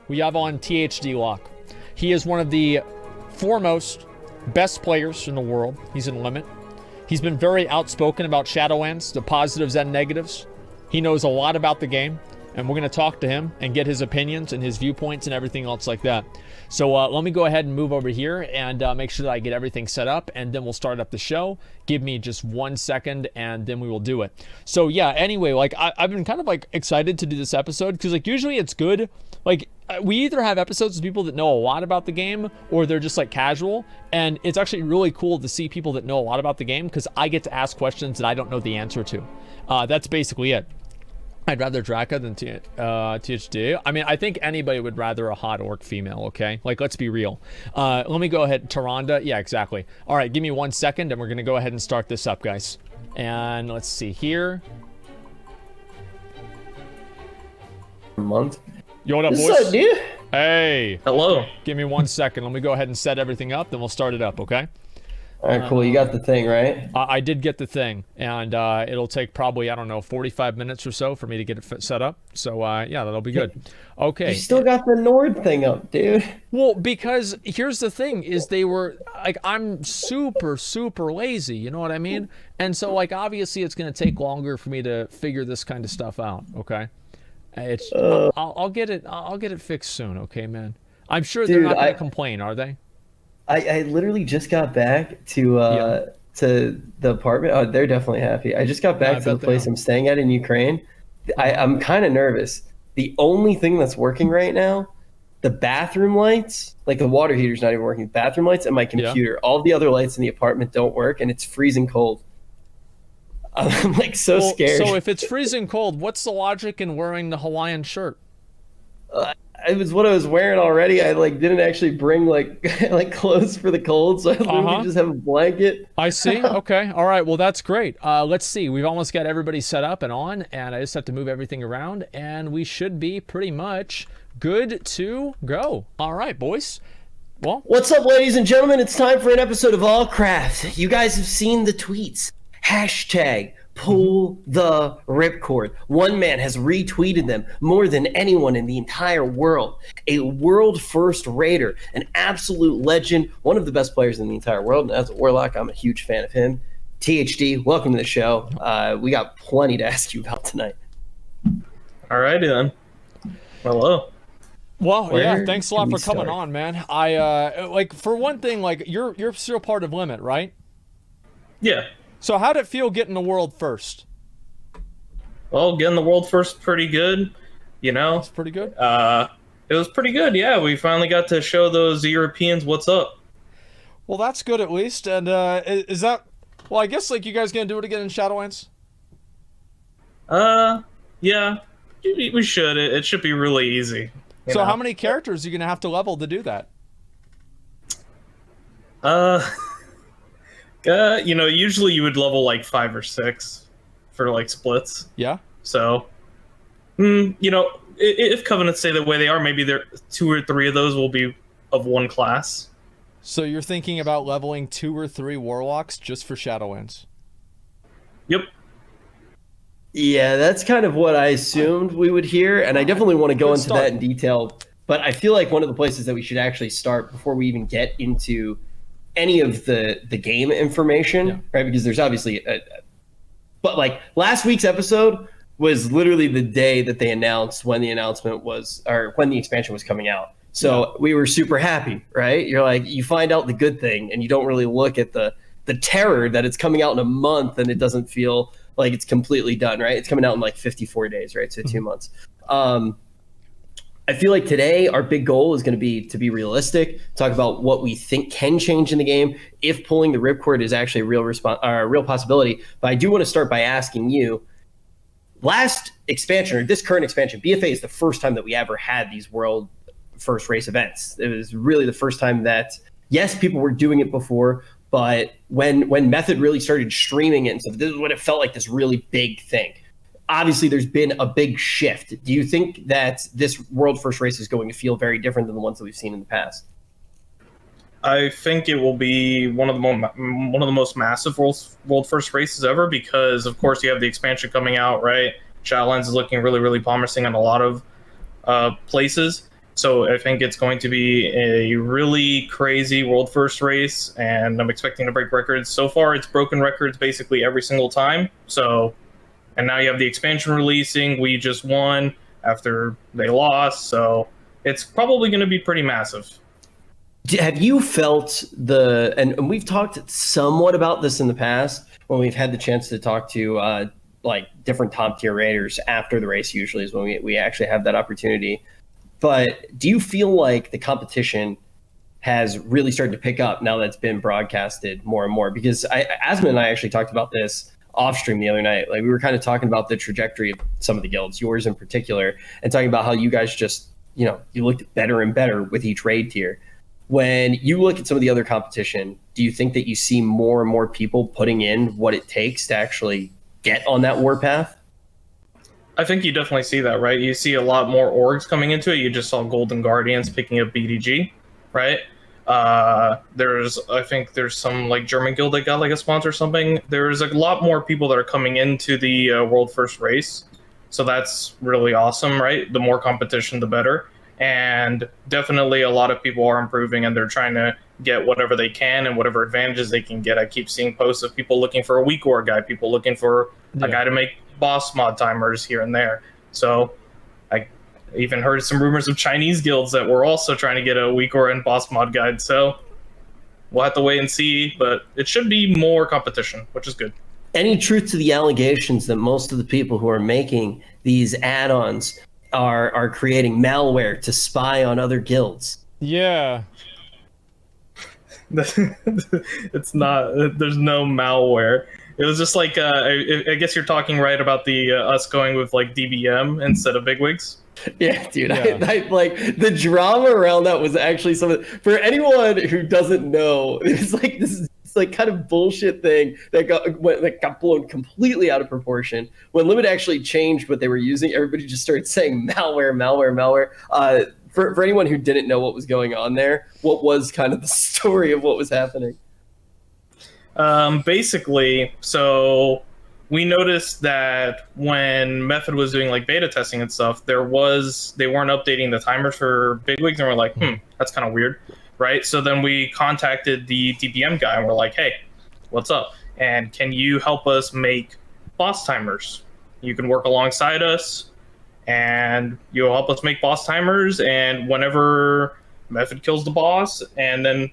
we have on THDlock. He is one of the foremost best players in the world. He's in Limit. He's been very outspoken about Shadowlands, the positives and negatives. He knows a lot about the game, and we're going to talk to him and get his opinions and his viewpoints and everything else like that. So let me go ahead and move over here and make sure that I get everything set up, and then we'll start up the show. Give me just 1 second, and then we will do it. So yeah, anyway, like I've been kind of like excited to do this episode because like usually it's good. Like we either have episodes with people that know a lot about the game or they're just like casual, and it's actually really cool to see people that know a lot about the game because I get to ask questions that I don't know the answer to. That's basically it. I'd rather Draka than THD. I mean, I think anybody would rather a hot orc female, okay? Like, let's be real. Let me go ahead. Tyrande. Yeah, exactly. All right, give me 1 second, and we're going to go ahead and start this up, guys. And let's see here. Month. Yo, what up, boys? What's up, dude? Hey. Hello. Give me 1 second. Let me go ahead and set everything up, then we'll start it up, okay? All right, cool. You got the thing, right? I did get the thing, and it'll take probably, I don't know, 45 minutes or so for me to get it set up. So, yeah, that'll be good. Okay. You still got the Nord thing up, dude. Well, because here's the thing, is they were, like, I'm super, super lazy, you know what I mean? And so, like, obviously it's going to take longer for me to figure this kind of stuff out, okay? It's, I'll get it fixed soon, okay, man? I'm sure they're not going to complain, are they? I literally just got back to the apartment. Oh, they're definitely happy. I just got back to the place I'm staying at in Ukraine. I'm kind of nervous. The only thing that's working right now, the bathroom lights, like the water heater's not even working. Bathroom lights and my computer. Yeah. All the other lights in the apartment don't work, and it's freezing cold. I'm like so scared. So if it's freezing cold, what's the logic in wearing the Hawaiian shirt? It was what I was wearing already. I like didn't actually bring like clothes for the cold, so I literally just have a blanket. I see. Okay. All right. Well, that's great. Let's see. We've almost got everybody set up and on, and I just have to move everything around, and we should be pretty much good to go. All right, boys. Well, what's up, ladies and gentlemen? It's time for an episode of Allcraft. You guys have seen the tweets. Hashtag pull the ripcord. One man has retweeted them more than anyone in the entire world. A world first raider, an absolute legend, one of the best players in the entire world. And as a Warlock, I'm a huge fan of him. THD, welcome to the show. We got plenty to ask you about tonight. All righty then. Hello. Well, yeah, thanks a lot for coming on, man. I like, for one thing, like you're still part of Limit, right? Yeah. So how'd it feel getting the world first? Well, getting the world first pretty good, you know. It's pretty good? It was pretty good, yeah. We finally got to show those Europeans what's up. Well, that's good at least. And is that... Well, I guess, like, you guys gonna do it again in Shadowlands? Yeah. We should. It should be really easy. So how many characters are you gonna have to level to do that? You know, usually you would level like 5 or 6 for like splits. Yeah. So, you know, if Covenants stay the way they are, maybe there 2 or 3 of those will be of one class. So you're thinking about leveling 2 or 3 Warlocks just for Shadowlands? Yep. Yeah, that's kind of what I assumed we would hear, and I definitely want to go into that in detail. But I feel like one of the places that we should actually start before we even get into any of the game information, right? Because there's obviously but like last week's episode was literally the day that they announced when the announcement was, or when the expansion was coming out. So we were super happy, right? You're like, you find out the good thing and you don't really look at the terror that it's coming out in a month and it doesn't feel like it's completely done, right? It's coming out in like 54 days, right? So 2 months. I feel like today our big goal is going to be realistic, talk about what we think can change in the game if pulling the ripcord is actually a real possibility. But I do want to start by asking you, last expansion, or this current expansion, BFA is the first time that we ever had these world first race events. It was really the first time that, yes, people were doing it before, but when Method really started streaming it and stuff, this is when it felt like this really big thing. Obviously, there's been a big shift. Do you think that this world first race is going to feel very different than the ones that we've seen in the past? I think it will be one of the most massive world first races ever, because of course you have the expansion coming out, right? Shadowlands is looking really, really promising in a lot of places, So I think it's going to be a really crazy world first race, and I'm expecting to break records. So far, it's broken records basically every single time. So, and now you have the expansion releasing. We just won after they lost, so it's probably going to be pretty massive. Have you felt and we've talked somewhat about this in the past when we've had the chance to talk to like different top tier raiders after the race, usually is when we actually have that opportunity. But do you feel like the competition has really started to pick up now that it's been broadcasted more and more? Because Asmon and I actually talked about this off stream the other night. Like, we were kind of talking about the trajectory of some of the guilds, yours in particular, and talking about how you guys just, you looked better and better with each raid tier. When you look at some of the other competition, do you think that you see more and more people putting in what it takes to actually get on that warpath? I think you definitely see that, right? You see a lot more orgs coming into it. You just saw Golden Guardians picking up BDG, right? I think there's some like German guild that got like a sponsor or something. There's a lot more people that are coming into the world first race. So that's really awesome, right? The more competition, the better. And definitely a lot of people are improving, and they're trying to get whatever they can and whatever advantages they can get. I keep seeing posts of people looking for a weak org guy, people looking for a guy to make boss mod timers here and there. So I even heard some rumors of Chinese guilds that were also trying to get a weak or and boss mod guide. So we'll have to wait and see, but it should be more competition, which is good. Any truth to the allegations that most of the people who are making these add-ons are creating malware to spy on other guilds? Yeah. It's not, there's no malware. It was just like, I guess you're talking right about the us going with like DBM instead of bigwigs. Yeah, dude. Yeah. I like the drama around that was actually something for anyone who doesn't know. It's like this like kind of bullshit thing that got blown completely out of proportion. When Limit actually changed what they were using, everybody just started saying malware. For anyone who didn't know what was going on there, what was kind of the story of what was happening? Basically, so we noticed that when Method was doing like beta testing and stuff, they weren't updating the timers for bigwigs, and we're like, that's kind of weird, right? So then we contacted the DBM guy, and we're like, hey, what's up? And can you help us make boss timers? You can work alongside us, and you'll help us make boss timers, and whenever Method kills the boss, and then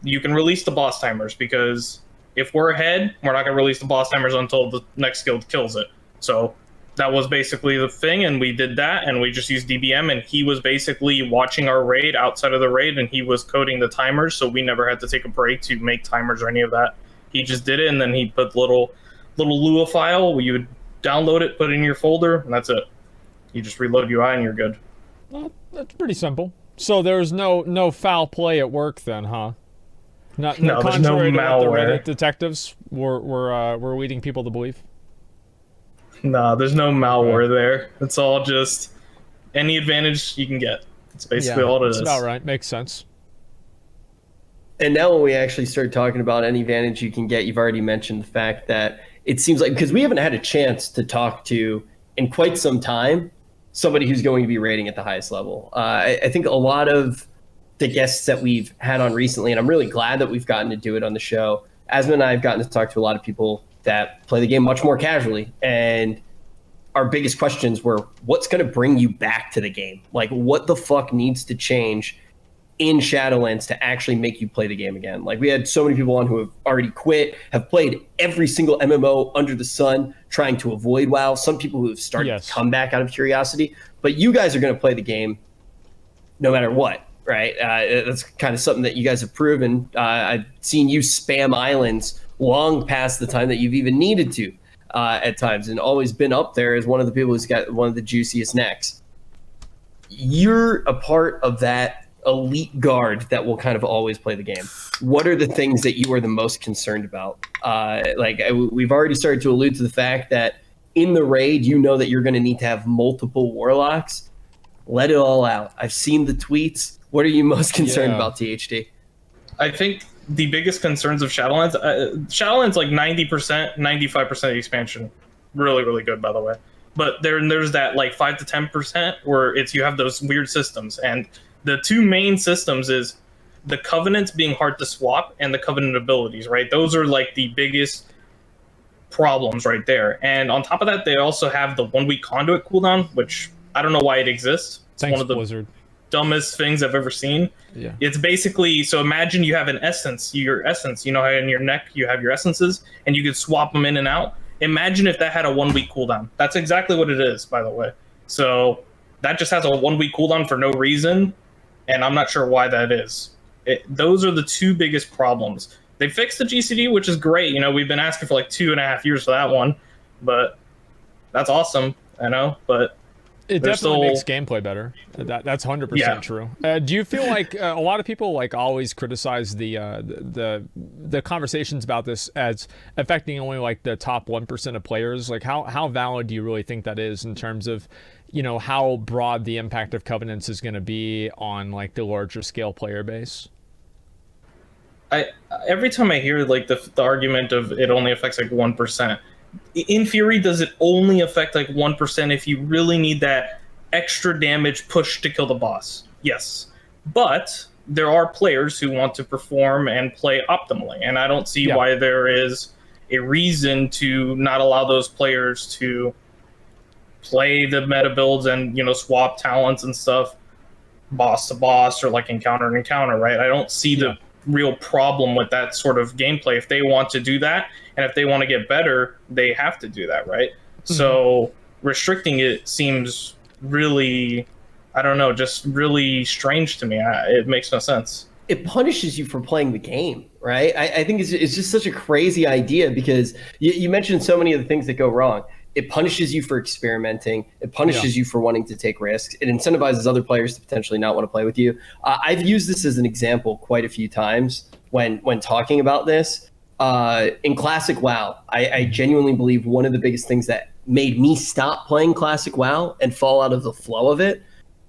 you can release the boss timers, because if we're ahead, we're not going to release the boss timers until the next guild kills it. So that was basically the thing, and we did that, and we just used DBM, and he was basically watching our raid outside of the raid, and he was coding the timers, so we never had to take a break to make timers or any of that. He just did it, and then he put little Lua file where you would download it, put it in your folder, and that's it. You just reload UI and you're good. Well, that's pretty simple. So there's no foul play at work then, huh? No, there's no contrary to what the malware. Reddit detectives were leading people to believe. No, there's no malware there. It's all just any advantage you can get. It's basically all it is. That's about right. Makes sense. And now when we actually start talking about any advantage you can get, you've already mentioned the fact that it seems like, because we haven't had a chance to talk to, in quite some time, somebody who's going to be rating at the highest level. I think a lot of the guests that we've had on recently, and I'm really glad that we've gotten to do it on the show, Asmon and I have gotten to talk to a lot of people that play the game much more casually. And our biggest questions were, what's going to bring you back to the game? Like, what the fuck needs to change in Shadowlands to actually make you play the game again? Like, we had so many people on who have already quit, have played every single MMO under the sun, trying to avoid WoW. Some people who have started to come back out of curiosity. But you guys are going to play the game no matter what, right? That's kind of something that you guys have proven. I've seen you spam islands long past the time that you've even needed to at times, and always been up there as one of the people who's got one of the juiciest necks. You're a part of that elite guard that will kind of always play the game. What are the things that you are the most concerned about? We've already started to allude to the fact that in the raid, you know that you're going to need to have multiple warlocks. Let it all out. I've seen the tweets. What are you most concerned about, THD? I think the biggest concerns of Shadowlands, Shadowlands like 90%, 95% of the expansion. Really, really good, by the way. but there's that like 5 to 10% where you have those weird systems, and the two main systems is the covenants being hard to swap and the covenant abilities, right? Those are like the biggest problems right there. And on top of that, they also have the 1 week conduit cooldown, which I don't know why it exists. It's Thanks, one of the Blizzard. dumbest things I've ever seen. Yeah. It's basically, so imagine you have an essence, your essence, you know how in your neck you have your essences and you could swap them in and out. Imagine if that had a 1 week cooldown. That's exactly what it is, by the way. So that just has a 1 week cooldown for no reason, and I'm not sure why that is. Those are the two biggest problems. They fixed the GCD, which is great. You know, we've been asking for like 2.5 years for that one, but that's awesome. I know, but it definitely makes gameplay better. That's 100% true. Do you feel like a lot of people like always criticize the conversations about this as affecting only like the top 1% of players? Like how valid do you really think that is in terms of, you know, how broad the impact of covenants is going to be on like the larger scale player base? Every time I hear like the argument of it only affects like 1%, in theory, does it only affect like 1% if you really need that extra damage push to kill the boss? Yes. But there are players who want to perform and play optimally, and I don't see why there is a reason to not allow those players to play the meta builds and, you know, swap talents and stuff boss to boss or like encounter to encounter, right? I don't see the real problem with that sort of gameplay. If they want to do that and if they want to get better, they have to do that, right? Mm-hmm. So restricting it seems really, I don't know, just really strange to me. It makes no sense. It punishes you for playing the game, right? I think it's just such a crazy idea because you mentioned so many of the things that go wrong. It punishes you for experimenting. It punishes you for wanting to take risks. It incentivizes other players to potentially not want to play with you. I've used this as an example quite a few times when talking about this. In Classic WoW, I genuinely believe one of the biggest things that made me stop playing Classic WoW and fall out of the flow of it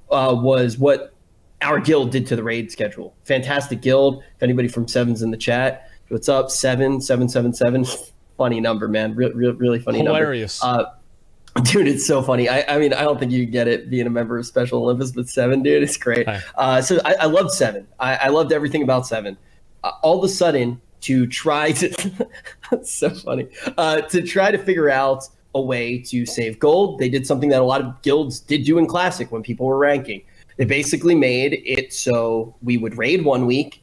was what our guild did to the raid schedule. Fantastic guild. If anybody from Seven's in the chat, what's up? 777. Funny number, man. Really funny. Hilarious. Number. Dude, it's so funny. I mean, I don't think you get it being a member of Special Olympus, but 7, dude, it's great. So I loved 7. I loved everything about 7. All of a sudden, to try to that's so funny. To try to figure out a way to save gold, they did something that a lot of guilds did do in Classic when people were ranking. They basically made it so we would raid 1 week,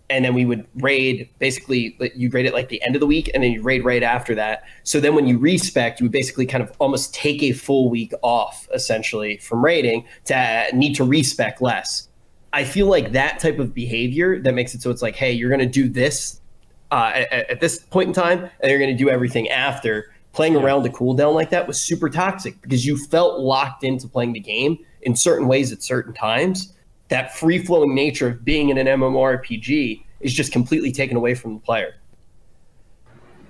and then we would raid, basically, you'd raid it like the end of the week, and then you'd raid right after that. So then when you respec, you would basically kind of almost take a full week off, essentially, from raiding to need to respec less. I feel like that type of behavior that makes it so it's like, hey, you're going to do this at this point in time, and you're going to do everything after. Playing around a cooldown like that was super toxic because you felt locked into playing the game in certain ways at certain times. That free-flowing nature of being in an MMORPG is just completely taken away from the player.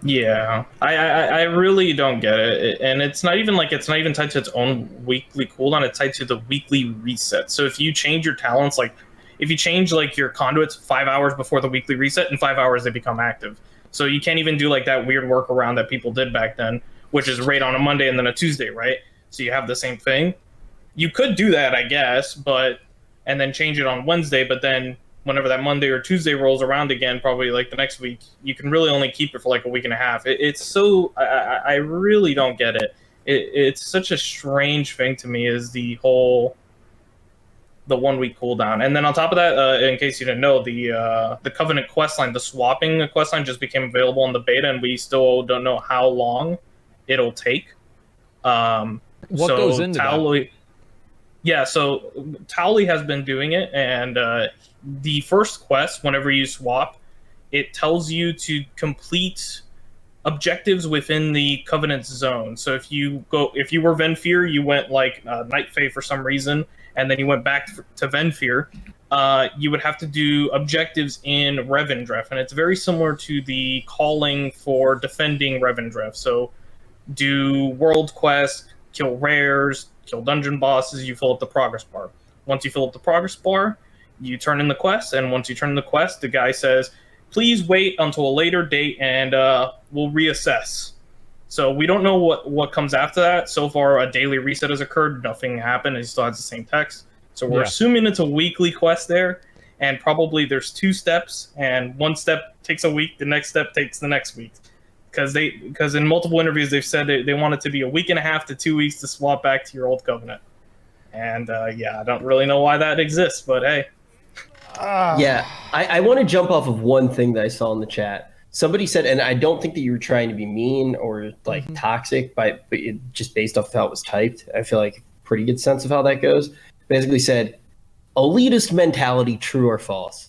Yeah, I really don't get it. And it's not even tied to its own weekly cooldown. It's tied to the weekly reset. So if you change your talents, like if you change like your conduits 5 hours before the weekly reset, in 5 hours they become active. So you can't even do like that weird workaround that people did back then, which is raid on a Monday and then a Tuesday, right? So you have the same thing. You could do that, I guess, and then change it on Wednesday, but then whenever that Monday or Tuesday rolls around again, probably like the next week, you can really only keep it for like a week and a half. It's so, I really don't get it. It's such a strange thing to me, is the 1 week cooldown. And then on top of that, in case you didn't know, the Covenant questline, the swapping questline just became available in the beta, and we still don't know how long it'll take. What goes into that? Yeah, so Towley has been doing it, and the first quest, whenever you swap, it tells you to complete objectives within the Covenant zone. So if you were Venfir, you went like Night Fae for some reason, and then you went back to Venfir, you would have to do objectives in Revendreth, and it's very similar to the calling for defending Revendreth. So do world quests, kill rares, kill dungeon bosses, you fill up the progress bar. Once you fill up the progress bar, you turn in the quest, and once you turn in the quest, the guy says, please wait until a later date and we'll reassess. So we don't know what comes after that. So far, a daily reset has occurred. Nothing happened. It still has the same text. So we're assuming it's a weekly quest there, and probably there's 2 steps, and one step takes a week. The next step takes the next week, because in multiple interviews they've said they want it to be a week and a half to 2 weeks to swap back to your old covenant. And I don't really know why that exists, but hey. Yeah, I want to jump off of one thing that I saw in the chat. Somebody said, and I don't think that you were trying to be mean or like toxic, but just based off of how it was typed, I feel like a pretty good sense of how that goes. Basically said, elitist mentality, true or false?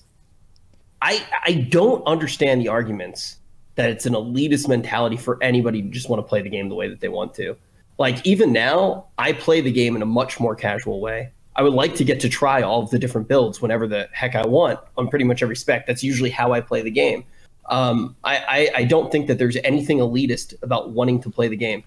I don't understand the arguments that it's an elitist mentality for anybody to just want to play the game the way that they want to. Like, even now, I play the game in a much more casual way. I would like to get to try all of the different builds whenever the heck I want on pretty much every spec. That's usually how I play the game. I don't think that there's anything elitist about wanting to play the game.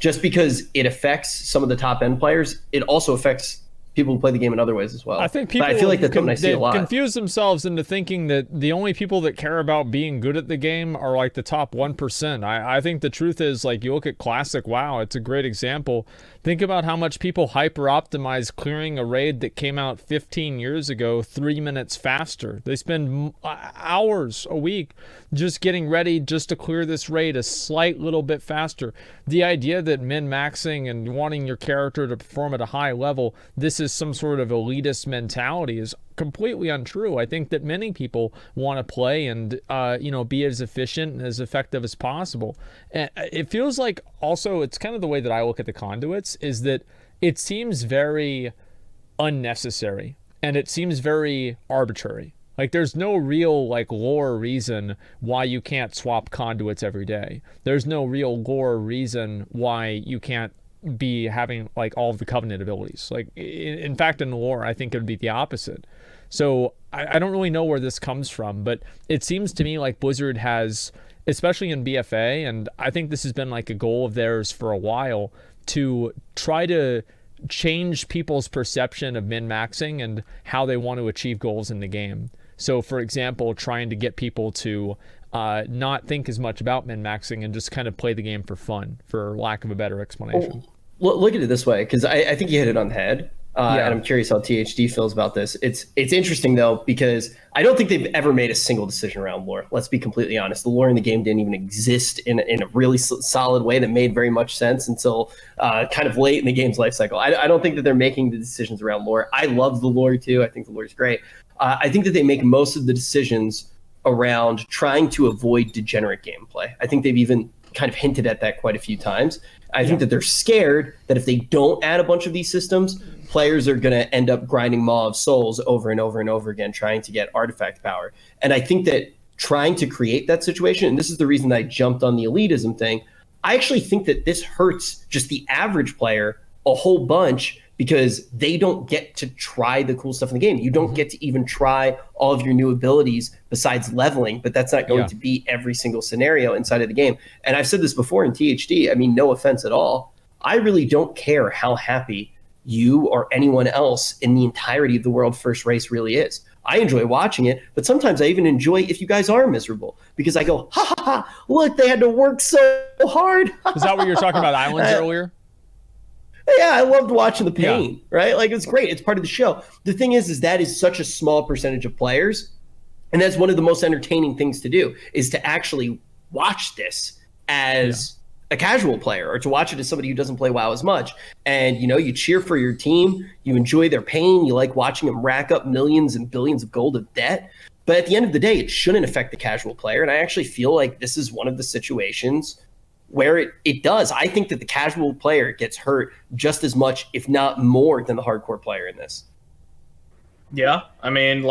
Just because it affects some of the top end players, it also affects people who play the game in other ways as well. I think people but I feel like that's something I see a lot. Confuse themselves into thinking that the only people that care about being good at the game are like the top 1%. I think the truth is, like, you look at classic WoW, it's a great example. Think about how much people hyper optimize clearing a raid that came out 15 years ago 3 minutes faster. They spend hours a week just getting ready just to clear this raid a slight little bit faster. The idea that min-maxing and wanting your character to perform at a high level, this is some sort of elitist mentality, is completely untrue. I think that many people want to play and be as efficient and as effective as possible. And it feels like also, it's kind of the way that I look at the conduits, is that it seems very unnecessary and it seems very arbitrary. Like, there's no real lore reason why you can't swap conduits every day. There's no real lore reason why you can't be having all of the covenant abilities. In fact, in the lore, I think it would be the opposite. So I don't really know where this comes from, but it seems to me like Blizzard has, especially in BFA, and I think this has been a goal of theirs for a while, to try to change people's perception of min-maxing and how they want to achieve goals in the game. So, for example, trying to get people to not think as much about min-maxing and just kind of play the game for fun, for lack of a better explanation. Well, look at it this way, because I think you hit it on the head. And I'm curious how THD feels about this. It's interesting, though, because I don't think they've ever made a single decision around lore. Let's be completely honest. The lore in the game didn't even exist in a really solid way that made very much sense until kind of late in the game's life cycle. I don't think that they're making the decisions around lore. I love the lore, too. I think the lore is great. I think that they make most of the decisions around trying to avoid degenerate gameplay. I think they've even kind of hinted at that quite a few times. I think that they're scared that if they don't add a bunch of these systems, players are going to end up grinding Maw of Souls over and over and over again, trying to get artifact power. And I think that trying to create that situation, and this is the reason that I jumped on the elitism thing, I actually think that this hurts just the average player a whole bunch, because they don't get to try the cool stuff in the game. You don't get to even try all of your new abilities besides leveling, but that's not going to be every single scenario inside of the game. And I've said this before in THD, I mean, no offense at all. I really don't care how happy you or anyone else in the entirety of the world first race really is. I enjoy watching it, but sometimes I even enjoy if you guys are miserable, because I go, ha ha ha, look, they had to work so hard. Is that what you were talking about Islands earlier? Yeah, I loved watching the pain, right? It's great. It's part of the show. The thing is that is such a small percentage of players. And that's one of the most entertaining things to do, is to actually watch this as a casual player, or to watch it as somebody who doesn't play WoW as much. And, you cheer for your team. You enjoy their pain. You like watching them rack up millions and billions of gold of debt. But at the end of the day, it shouldn't affect the casual player. And I actually feel like this is one of the situations where it does. I think that the casual player gets hurt just as much, if not more, than the hardcore player in this. Yeah, I mean,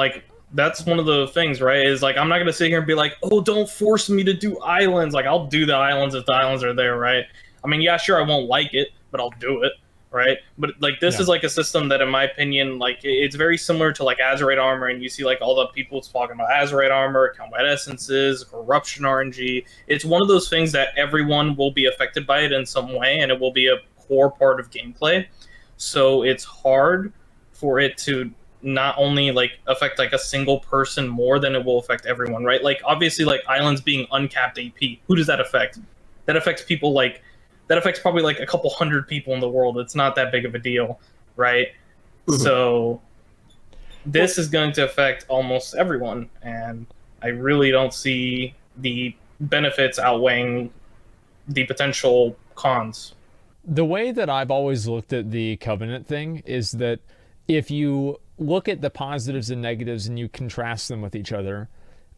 that's one of the things, right? Is I'm not gonna sit here and be like, oh, don't force me to do islands. I'll do the islands if the islands are there, right? I mean, yeah, sure, I won't like it, but I'll do it, right? But this is a system that, in my opinion, it's very similar to Azerite armor, and you see all the people talking about Azerite armor, combat essences, corruption RNG. It's one of those things that everyone will be affected by it in some way, and it will be a core part of gameplay. So it's hard for it to not only affect a single person more than it will affect everyone, right? Obviously, islands being uncapped AP, who does that affect? that affects probably like a couple hundred people in the world. It's not that big of a deal, right? So this is going to affect almost everyone, and I really don't see the benefits outweighing the potential cons. The way that I've always looked at the Covenant thing is that if you look at the positives and negatives and you contrast them with each other,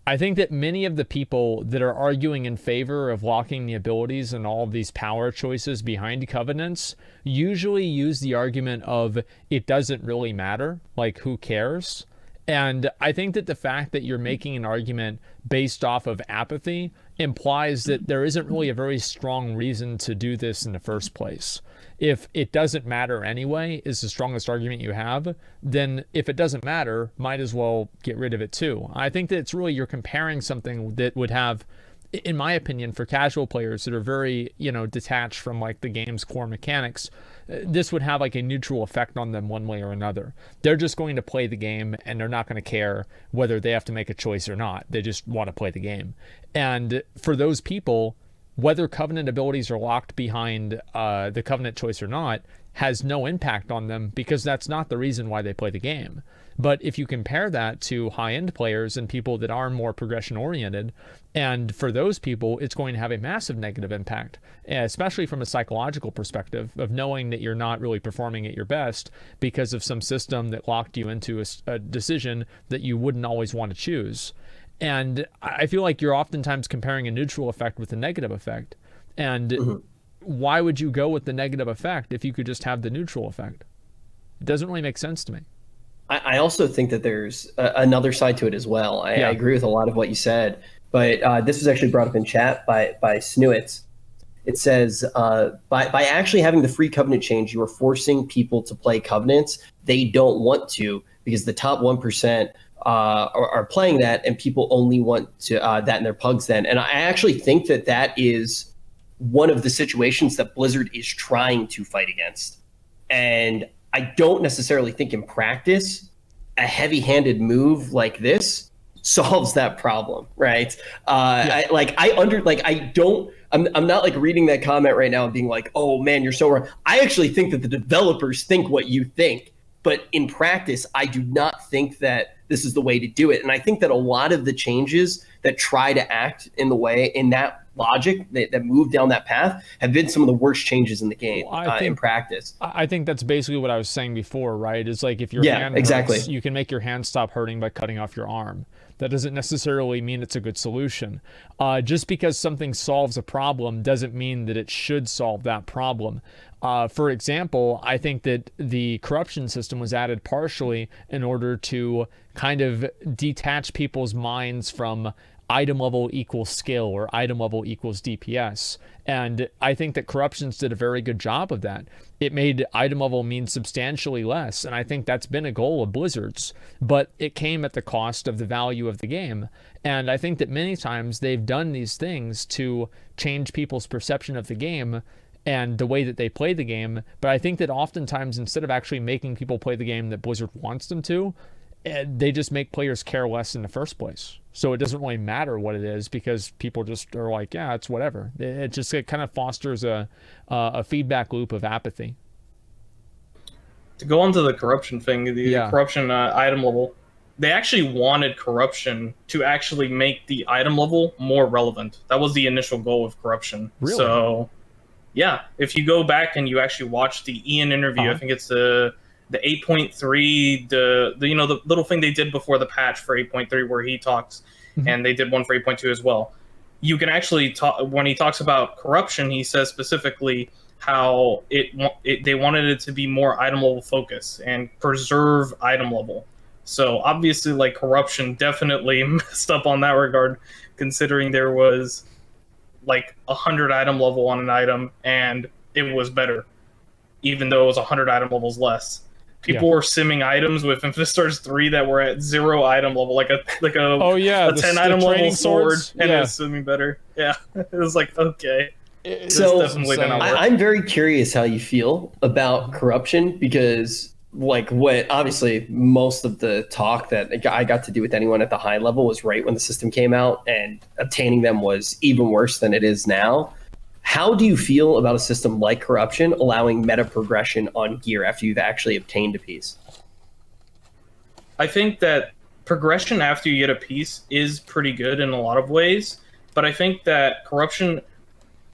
I think that many of the people that are arguing in favor of locking the abilities and all of these power choices behind covenants usually use the argument of it doesn't really matter, like who cares? And I think that the fact that you're making an argument based off of apathy implies that there isn't really a very strong reason to do this in the first place. If it doesn't matter anyway is the strongest argument you have, then if it doesn't matter, might as well get rid of it too. I think that it's really, you're comparing something that would have, in my opinion, for casual players that are very, detached from like the game's core mechanics, this would have like a neutral effect on them one way or another. They're just going to play the game and they're not going to care whether they have to make a choice or not. They just want to play the game. And for those people, whether Covenant abilities are locked behind the Covenant choice or not has no impact on them, because that's not the reason why they play the game. But if you compare that to high-end players and people that are more progression-oriented, and for those people, it's going to have a massive negative impact, especially from a psychological perspective of knowing that you're not really performing at your best because of some system that locked you into a decision that you wouldn't always want to choose. And I feel like you're oftentimes comparing a neutral effect with a negative effect. And why would you go with the negative effect if you could just have the neutral effect? It doesn't really make sense to me. I also think that there's another side to it as well. I agree with a lot of what you said, but this was actually brought up in chat by Snuits. It says, by actually having the free Covenant change, you are forcing people to play Covenants they don't want to, because the top 1% are playing that, and people only want to that in their pugs then. And I actually think that that is one of the situations that Blizzard is trying to fight against. And I don't necessarily think in practice a heavy-handed move like this solves that problem, right? I'm not like reading that comment right now and being like, oh man, you're so wrong. I actually think that the developers think what you think, but in practice, I do not think that this is the way to do it. And I think that a lot of the changes that try to act in that logic that move down that path have been some of the worst changes in the game in practice. I think that's basically what I was saying before, right? It's like if your hand hurts, you can make your hand stop hurting by cutting off your arm. That doesn't necessarily mean it's a good solution. Just because something solves a problem doesn't mean that it should solve that problem. For example, I think that the corruption system was added partially in order to kind of detach people's minds from item level equals skill or item level equals DPS. And I think that corruptions did a very good job of that. It made item level mean substantially less, and I think that's been a goal of Blizzard's, but it came at the cost of the value of the game. And I think that many times they've done these things to change people's perception of the game and the way that they play the game. But I think that oftentimes, instead of actually making people play the game that Blizzard wants them to, they just make players care less in the first place. So it doesn't really matter what it is, because people just are like, yeah, it's whatever. It kind of fosters a feedback loop of apathy. To go on to the corruption thing, corruption item level, they actually wanted corruption to actually make the item level more relevant. That was the initial goal of corruption. Really? So, yeah, if you go back and you actually watch the Ian interview, I think it's the 8.3, the little thing they did before the patch for 8.3 where he talks, and they did one for 8.2 as well. You can actually talk, when he talks about corruption, he says specifically how they wanted it to be more item level focus and preserve item level. So obviously, like, corruption definitely messed up on that regard, considering there was like 100 item level on an item and it was better, even though it was 100 item levels less. People were simming items with Infestars 3 that were at 0 item level, like a 10 item level sword, and it was simming better. Yeah, it was like, okay. So I'm very curious how you feel about corruption, because like what obviously most of the talk that I got to do with anyone at the high level was right when the system came out, and obtaining them was even worse than it is now. How do you feel about a system like Corruption allowing meta progression on gear after you've actually obtained a piece? I think that progression after you get a piece is pretty good in a lot of ways, but I think that Corruption,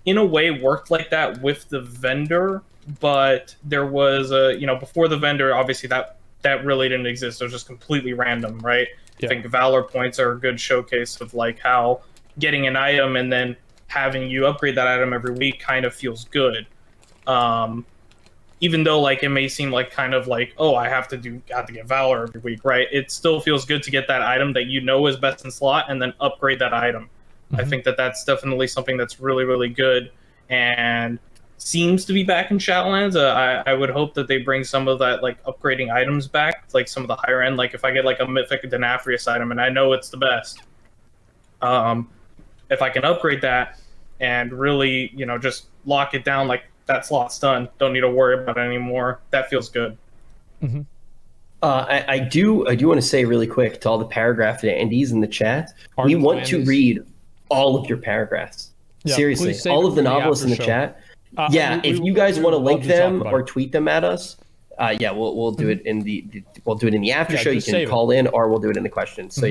in a way, worked like that with the vendor, but there was before the vendor, obviously that really didn't exist. It was just completely random, right? Yeah. I think Valor points are a good showcase of like how getting an item and then having you upgrade that item every week kind of feels good. Even though like it may seem like kind of like, oh, I have to get Valor every week, right? It still feels good to get that item that you know is best in slot and then upgrade that item. I think that that's definitely something that's really, really good and seems to be back in Shadowlands. I would hope that they bring some of that like upgrading items back, like some of the higher end. Like if I get like a Mythic Denafrius item and I know it's the best, if I can upgrade that and really, just lock it down, like that slot's done, don't need to worry about it anymore. That feels good. Mm-hmm. I do want to say really quick to all the paragraph Andes in the chat, we want to read all of your paragraphs. Yeah, seriously, all of the novelists in the chat. If you guys want to link them or tweet them at us, we'll do it in the after show. You can call in, or we'll do it in the questions. So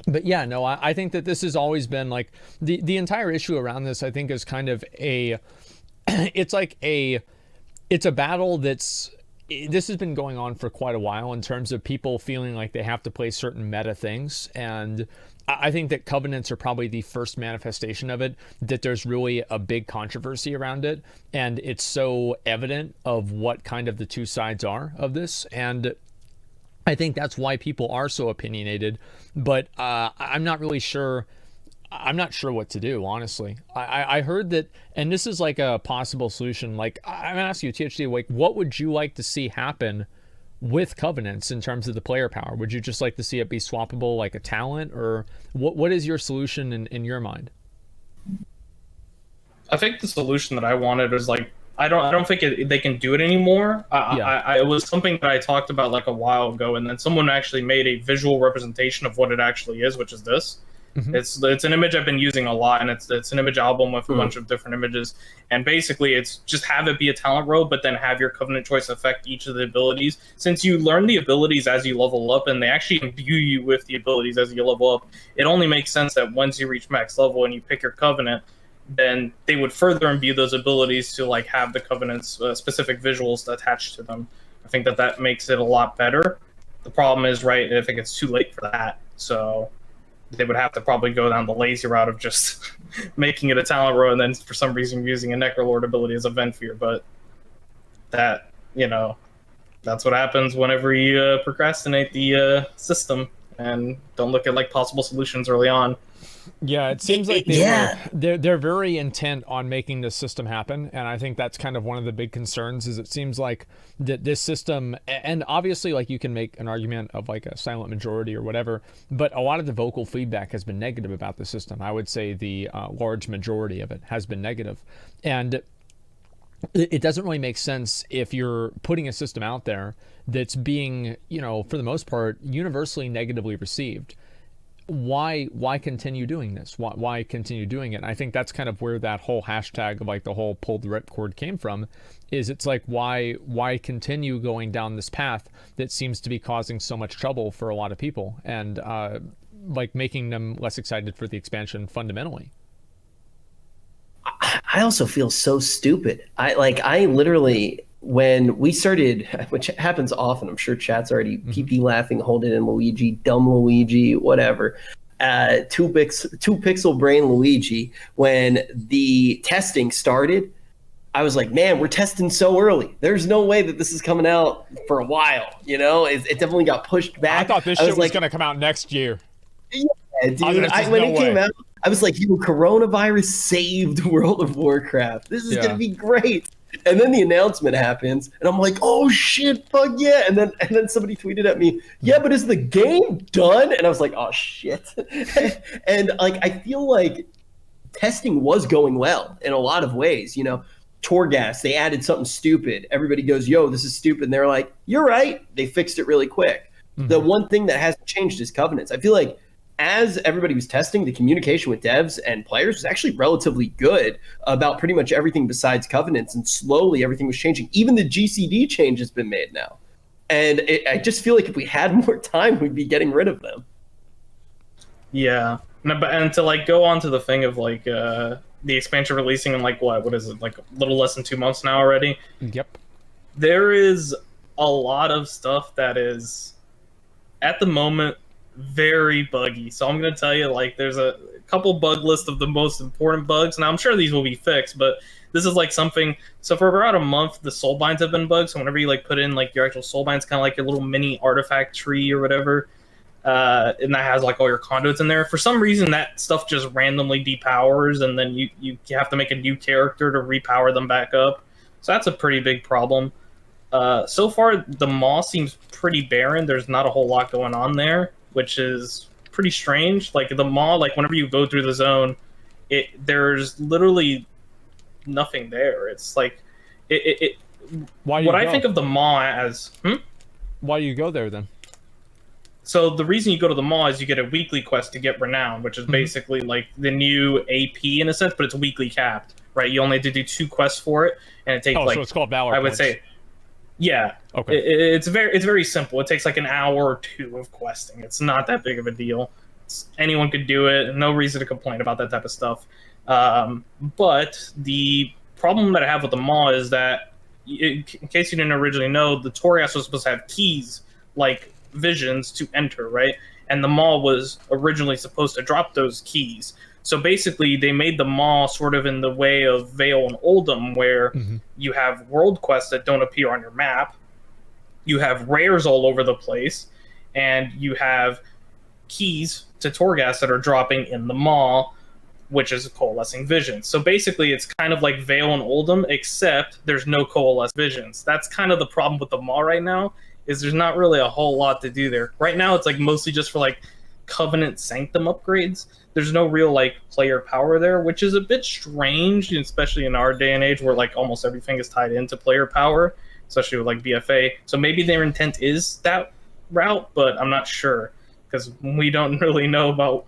But yeah, no, I think that this has always been like the entire issue around this. I think is kind of it's a battle this has been going on for quite a while in terms of people feeling like they have to play certain meta things. And I think that Covenants are probably the first manifestation of it, that there's really a big controversy around it. And it's so evident of what kind of the two sides are of this. And I think that's why people are so opinionated. But I'm not really sure. I'm not sure what to do, honestly. I heard that, and this is like a possible solution. Like, I'm gonna ask you, THD, like, what would you like to see happen with Covenants in terms of the player power? Would you just like to see it be swappable like a talent, or what is your solution in your mind? I think the solution that I wanted is like, I don't think they can do it anymore. It was something that I talked about like a while ago, and then someone actually made a visual representation of what it actually is, which is this. Mm-hmm. It's an image I've been using a lot, and it's an image album with a bunch of different images. And basically, it's just have it be a talent row, but then have your Covenant choice affect each of the abilities. Since you learn the abilities as you level up, and they actually imbue you with the abilities as you level up, it only makes sense that once you reach max level and you pick your Covenant, then they would further imbue those abilities to like have the Covenant's specific visuals attached to them. I think that makes it a lot better. The problem is, right, I think it's too late for that. So they would have to probably go down the lazy route of just making it a talent row and then for some reason using a Necrolord ability as a Ventfear. But that, that's what happens whenever you procrastinate the system and don't look at like possible solutions early on. Yeah, it seems like they're very intent on making this system happen, and I think that's kind of one of the big concerns. Is it seems like that this system, and obviously like you can make an argument of like a silent majority or whatever, but a lot of the vocal feedback has been negative about the system. I would say the large majority of it has been negative, and it doesn't really make sense if you're putting a system out there that's being, for the most part, universally negatively received. Why continue doing this? Why continue doing it? And I think that's kind of where that whole hashtag of like the whole pull the ripcord came from. Is it's like why continue going down this path that seems to be causing so much trouble for a lot of people and like making them less excited for the expansion fundamentally. I also feel so stupid. I literally, when we started, which happens often, I'm sure chat's already PP laughing, hold it in Luigi, dumb Luigi, whatever. Two pixel brain Luigi. When the testing started, I was like, man, we're testing so early. There's no way that this is coming out for a while. It definitely got pushed back. I thought this shit was going to come out next year. Yeah, dude. When it came out, I was like, coronavirus saved World of Warcraft. This is going to be great. And then the announcement happens, and I'm like, oh shit, fuck yeah. And then somebody tweeted at me, yeah, but is the game done? And I was like, oh shit. And like, I feel like testing was going well in a lot of ways. Torghast, they added something stupid. Everybody goes, yo, this is stupid. And they're like, you're right. They fixed it really quick. The one thing that hasn't changed is Covenants. I feel like as everybody was testing, the communication with devs and players was actually relatively good about pretty much everything besides covenants, and slowly everything was changing. Even the GCD change has been made now. And I just feel like if we had more time, we'd be getting rid of them. Yeah. And to like go on to the thing of like the expansion releasing in like what is it, like a little less than 2 months now already? Yep. There is a lot of stuff that is at the moment very buggy. So I'm going to tell you, like, there's a couple bug list of the most important bugs. Now I'm sure these will be fixed, but this is like something. So for about a month, the soulbinds have been bugged. So whenever you like put in like your actual soulbinds, kind of like your little mini artifact tree or whatever, and that has like all your conduits in there. For some reason, that stuff just randomly depowers, and then you have to make a new character to repower them back up. So that's a pretty big problem. So far, the maw seems pretty barren. There's not a whole lot going on there, which is pretty strange. Like the maw, like whenever you go through the zone, there's literally nothing there. It's like what I think of the maw as. Why do you go there then? So the reason you go to the maw is you get a weekly quest to get renown, which is basically like the new AP in a sense, but it's weekly capped, right? You only have to do 2 quests for it, and it takes like, so it's called Valor I would points. say, yeah. Okay. It's very simple. It takes like an hour or 2 of questing. It's not that big of a deal. Anyone could do it. No reason to complain about that type of stuff. But the problem that I have with the maw is that, in case you didn't originally know, the Torias was supposed to have keys, like visions, to enter, right? And the maw was originally supposed to drop those keys. So basically, they made the maw sort of in the way of Vale and Oldham, where you have world quests that don't appear on your map, you have rares all over the place, and you have keys to Torghast that are dropping in the maw, which is coalescing visions. So basically, it's kind of like Vale and Oldham, except there's no coalesced visions. That's kind of the problem with the maw right now, is there's not really a whole lot to do there. Right now, it's like mostly just for like Covenant Sanctum upgrades. There's no real like player power there, which is a bit strange, especially in our day and age where like almost everything is tied into player power, especially with like BFA. So maybe their intent is that route, but I'm not sure because we don't really know about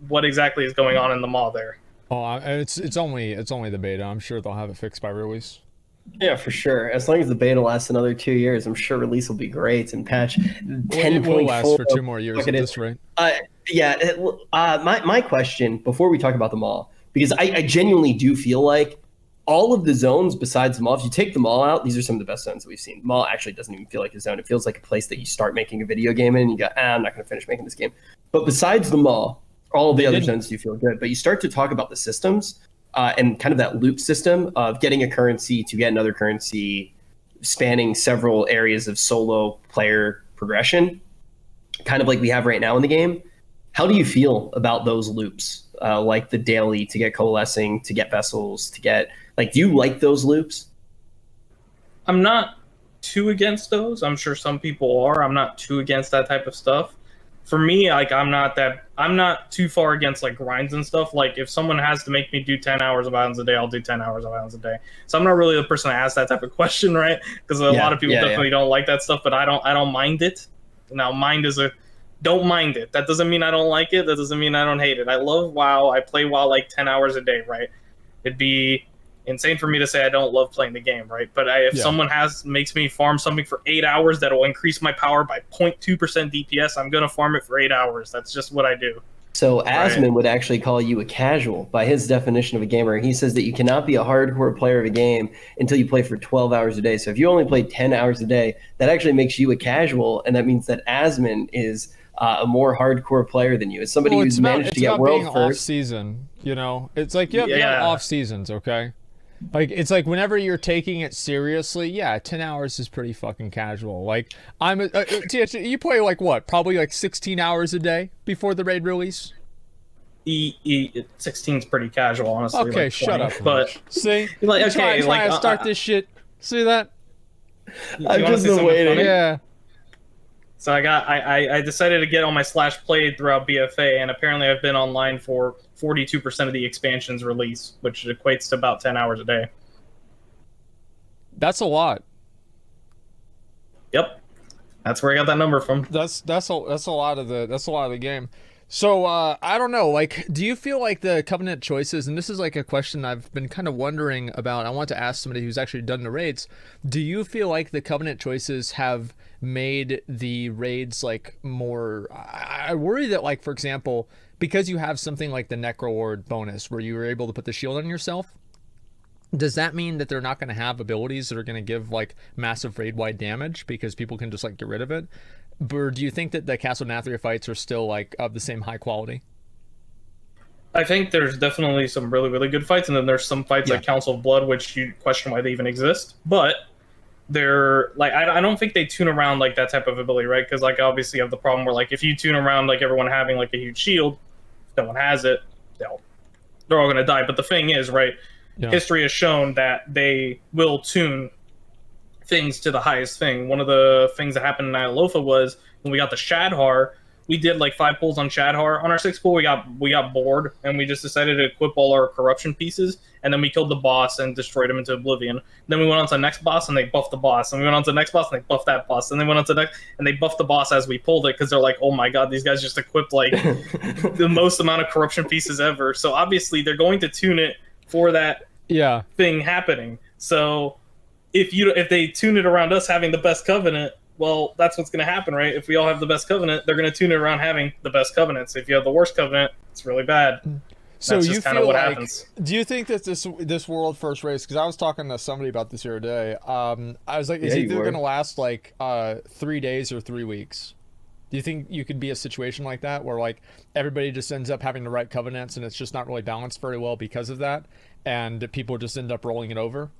what exactly is going on in the maw there. Oh, it's only the beta. I'm sure they'll have it fixed by release. Yeah, for sure. As long as the beta lasts another 2 years, I'm sure release will be great. And patch 10.4 it will last for 2 more years at this rate. My question before we talk about the mall, because I genuinely do feel like all of the zones besides the mall, if you take the mall out, these are some of the best zones that we've seen. The mall actually doesn't even feel like a zone. It feels like a place that you start making a video game in and you go, I'm not going to finish making this game. But besides the mall, all of the other zones do feel good. But you start to talk about the systems and kind of that loop system of getting a currency to get another currency, spanning several areas of solo player progression, kind of like we have right now in the game. How do you feel about those loops, like the daily to get coalescing, to get vessels, to get, like, do you like those loops? I'm not too against those. I'm sure some people are. I'm not too against that type of stuff. For me, like, I'm not too far against like grinds and stuff. Like if someone has to make me do 10 hours of Islands a day, I'll do 10 hours of Islands a day. So I'm not really the person to ask that type of question, right? Because a lot of people definitely don't like that stuff, but I don't mind it. Now, don't mind it. That doesn't mean I don't like it. That doesn't mean I don't hate it. I love WoW. I play WoW like 10 hours a day, right? It'd be insane for me to say I don't love playing the game, right? But if someone makes me farm something for 8 hours that will increase my power by 0.2% DPS, I'm going to farm it for 8 hours. That's just what I do. So Asmon would actually call you a casual by his definition of a gamer. He says that you cannot be a hardcore player of a game until you play for 12 hours a day. So if you only play 10 hours a day, that actually makes you a casual, and that means that Asmon is a more hardcore player than you. As somebody who's managed to get world first. Off season, you know, it's like you have off seasons, okay? Like it's like whenever you're taking it seriously, 10 hours is pretty fucking casual. Like you play like what? Probably like 16 hours a day before the raid release. 16's pretty casual, honestly. Okay, like shut up. But see, like okay, try to start this shit. See that? I've just been waiting. Yeah. So I decided to get on my slash played throughout BFA, and apparently I've been online for 42% of the expansion's release, which equates to about 10 hours a day. That's a lot. Yep, that's where I got that number from. That's a lot of the game. So I don't know. Like, do you feel like the Covenant choices, and this is like a question I've been kind of wondering about. I want to ask somebody who's actually done the raids. Do you feel like the Covenant choices have made the raids like more? I worry that, like, for example, because you have something like the Necro Ward bonus where you were able to put the shield on yourself. Does that mean that they're not going to have abilities that are going to give like massive raid-wide damage because people can just like get rid of it? Or do you think that the Castle Nathria fights are still like of the same high quality? I think there's definitely some really, really good fights, and then there's some fights like Council of Blood, which you question why they even exist. But they're like, I don't think they tune around like that type of ability, right? Because like obviously you have the problem where like if you tune around like everyone having like a huge shield, if no one has it, they're all gonna die. But the thing is, right? Yeah. History has shown that they will tune things to the highest thing. One of the things that happened in Nyalofa was when we got the Shadhar, we did like 5 pulls on Shadhar. On our 6th pull, we got bored, and we just decided to equip all our corruption pieces, and then we killed the boss and destroyed him into oblivion. Then we went on to the next boss, and they buffed the boss. And we went on to the next boss, and they buffed that boss. And they went on to the next, and they buffed the boss as we pulled it, because they're like, oh my god, these guys just equipped like the most amount of corruption pieces ever. So obviously they're going to tune it for that thing happening. So if they tune it around us having the best covenant, well, that's what's going to happen, right? If we all have the best covenant, they're going to tune it around having the best covenants. If you have the worst covenant, it's really bad. So that's you just kind of feel what like, happens. Do you think that this world first race? Because I was talking to somebody about this the other day. I was like, is either going to last like 3 days or 3 weeks? Do you think you could be a situation like that where like everybody just ends up having the right covenants and it's just not really balanced very well because of that, and people just end up rolling it over?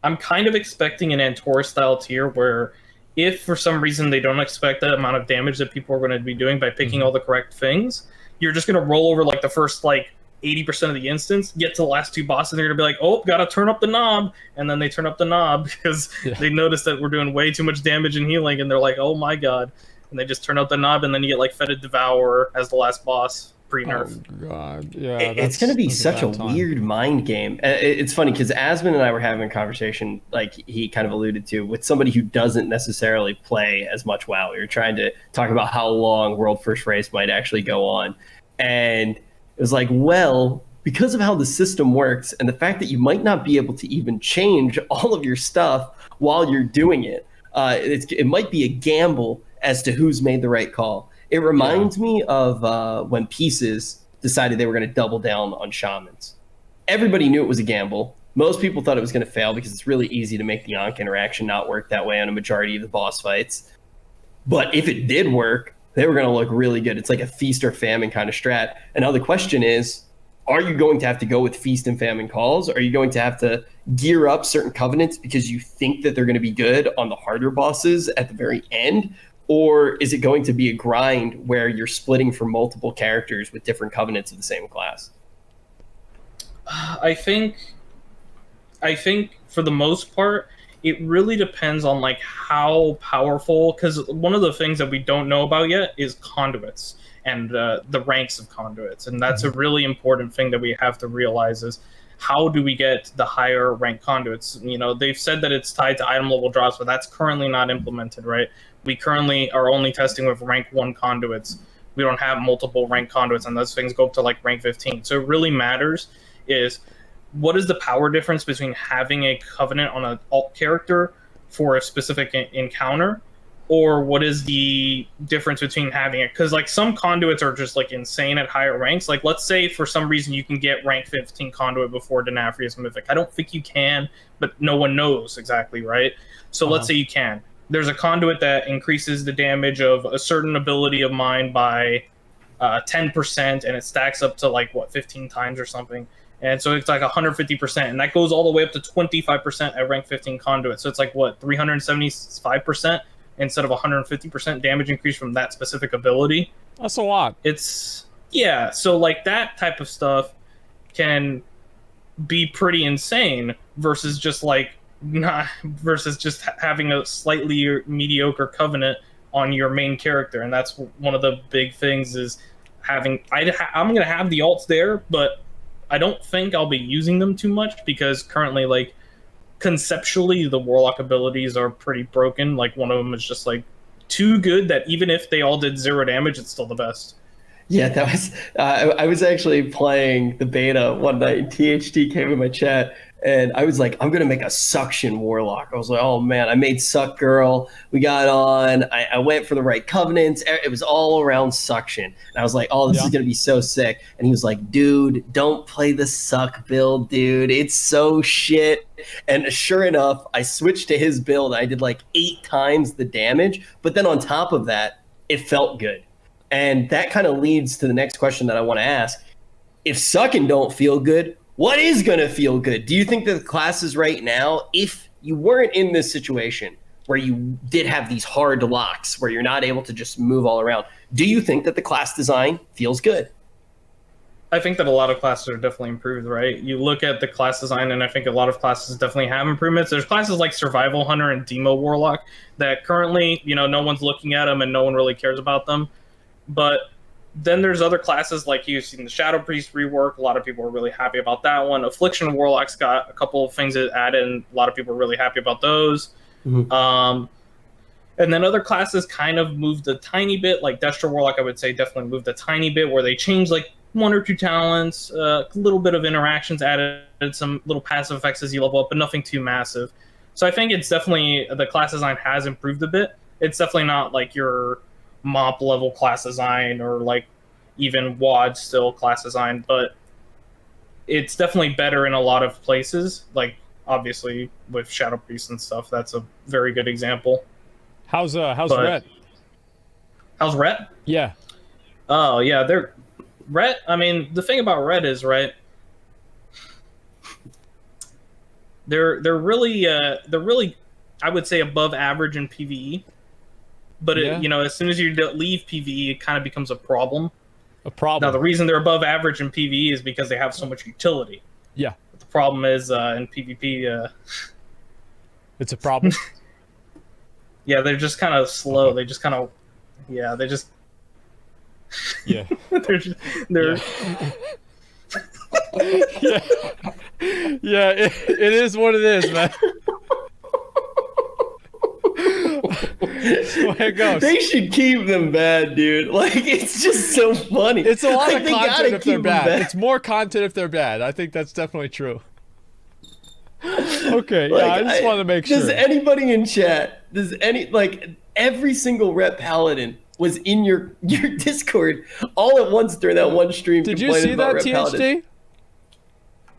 I'm kind of expecting an Antor style tier where if for some reason they don't expect that amount of damage that people are going to be doing by picking all the correct things, you're just going to roll over like the first like 80% of the instance, get to the last 2 bosses, and they're going to be like, oh, gotta turn up the knob. And then they turn up the knob because they notice that we're doing way too much damage and healing, and they're like, oh my god. And they just turn up the knob, and then you get like Fetid Devourer as the last boss. Pre-nerf. Oh god, yeah. It's going to be such a weird mind game. It's funny because Asmon and I were having a conversation, like he kind of alluded to, with somebody who doesn't necessarily play as much WoW. We were trying to talk about how long World First Race might actually go on. And it was like, well, because of how the system works and the fact that you might not be able to even change all of your stuff while you're doing it, it might be a gamble as to who's made the right call. It reminds me of when Pieces decided they were going to double down on Shamans. Everybody knew it was a gamble. Most people thought it was going to fail because it's really easy to make the Ankh interaction not work that way on a majority of the boss fights. But if it did work, they were going to look really good. It's like a feast or famine kind of strat. And now the question is, are you going to have to go with feast and famine calls? Are you going to have to gear up certain covenants because you think that they're going to be good on the harder bosses at the very end? Or is it going to be a grind where you're splitting for multiple characters with different covenants of the same class? I think for the most part, it really depends on like how powerful, because one of the things that we don't know about yet is conduits and the ranks of conduits. And that's a really important thing that we have to realize is how do we get the higher rank conduits? You know, they've said that it's tied to item level drops, but that's currently not implemented, right? We currently are only testing with rank 1 conduits. We don't have multiple rank conduits, and those things go up to like rank 15. So it really matters is what is the power difference between having a covenant on an alt character for a specific encounter, or what is the difference between having it? Because like some conduits are just like insane at higher ranks. Like let's say for some reason you can get rank 15 conduit before Denafrius Mythic. I don't think you can, but no one knows exactly, right? So let's say you can. There's a conduit that increases the damage of a certain ability of mine by 10%, and it stacks up to like, what, 15 times or something. And so it's like 150%, and that goes all the way up to 25% at rank 15 conduit. So it's like, what, 375% instead of 150% damage increase from that specific ability. That's a lot. It's, yeah, so like that type of stuff can be pretty insane versus just like, not versus just having a slightly mediocre covenant on your main character. And that's one of the big things is having I'm gonna have the alts there, but I don't think I'll be using them too much because currently, like, conceptually the warlock abilities are pretty broken. Like one of them is just like too good that even if they all did 0 damage, it's still the best. Yeah, that was. I was actually playing the beta one night, and THD came in my chat, and I was like, "I'm gonna make a suction warlock." I was like, "Oh man!" I made suck girl. We got on. I went for the right covenants. It was all around suction, and I was like, "Oh, this is gonna be so sick." And he was like, "Dude, don't play the suck build, dude. It's so shit." And sure enough, I switched to his build. I did like 8 times the damage, but then on top of that, it felt good. And that kind of leads to the next question that I want to ask. If sucking don't feel good, what is going to feel good? Do you think that the classes right now, if you weren't in this situation where you did have these hard locks where you're not able to just move all around, do you think that the class design feels good? I think that a lot of classes are definitely improved, right? You look at the class design, and I think a lot of classes definitely have improvements. There's classes like Survival Hunter and Demo Warlock that currently, no one's looking at them and no one really cares about them. But then there's other classes like you've seen the Shadow Priest rework. A lot of people are really happy about that one. Affliction Warlock's got a couple of things that added, and a lot of people are really happy about those. Mm-hmm. And then other classes kind of moved a tiny bit, like Destro Warlock, I would say definitely moved a tiny bit, where they changed like 1 or 2 talents, a little bit of interactions, added some little passive effects as you level up, but nothing too massive. So I think it's definitely, the class design has improved a bit. It's definitely not like your mop level class design or like even WAD still class design, but it's definitely better in a lot of places. Like obviously with Shadow Priest and stuff, that's a very good example. How's Rhett? How's Rhett? Yeah. Oh yeah, Rhett. I mean, the thing about Rhett is, right, they're really I would say above average in PvE. But as soon as you leave PvE, it kind of becomes a problem. Now, the reason they're above average in PvE is because they have so much utility. Yeah. But the problem is in PvP... it's a problem? Yeah, they're just kind of slow. They just kind of... Yeah, they just... Yeah. they're... Yeah. Yeah, it is what it is, man. It goes. They should keep them bad, dude. Like, it's just so funny. It's a lot of content if they're bad. It's more content if they're bad. I think that's definitely true. Okay, like, I just want to make sure. Does anybody in chat, every single rep paladin was in your Discord all at once during that one stream. Did you see that, THD?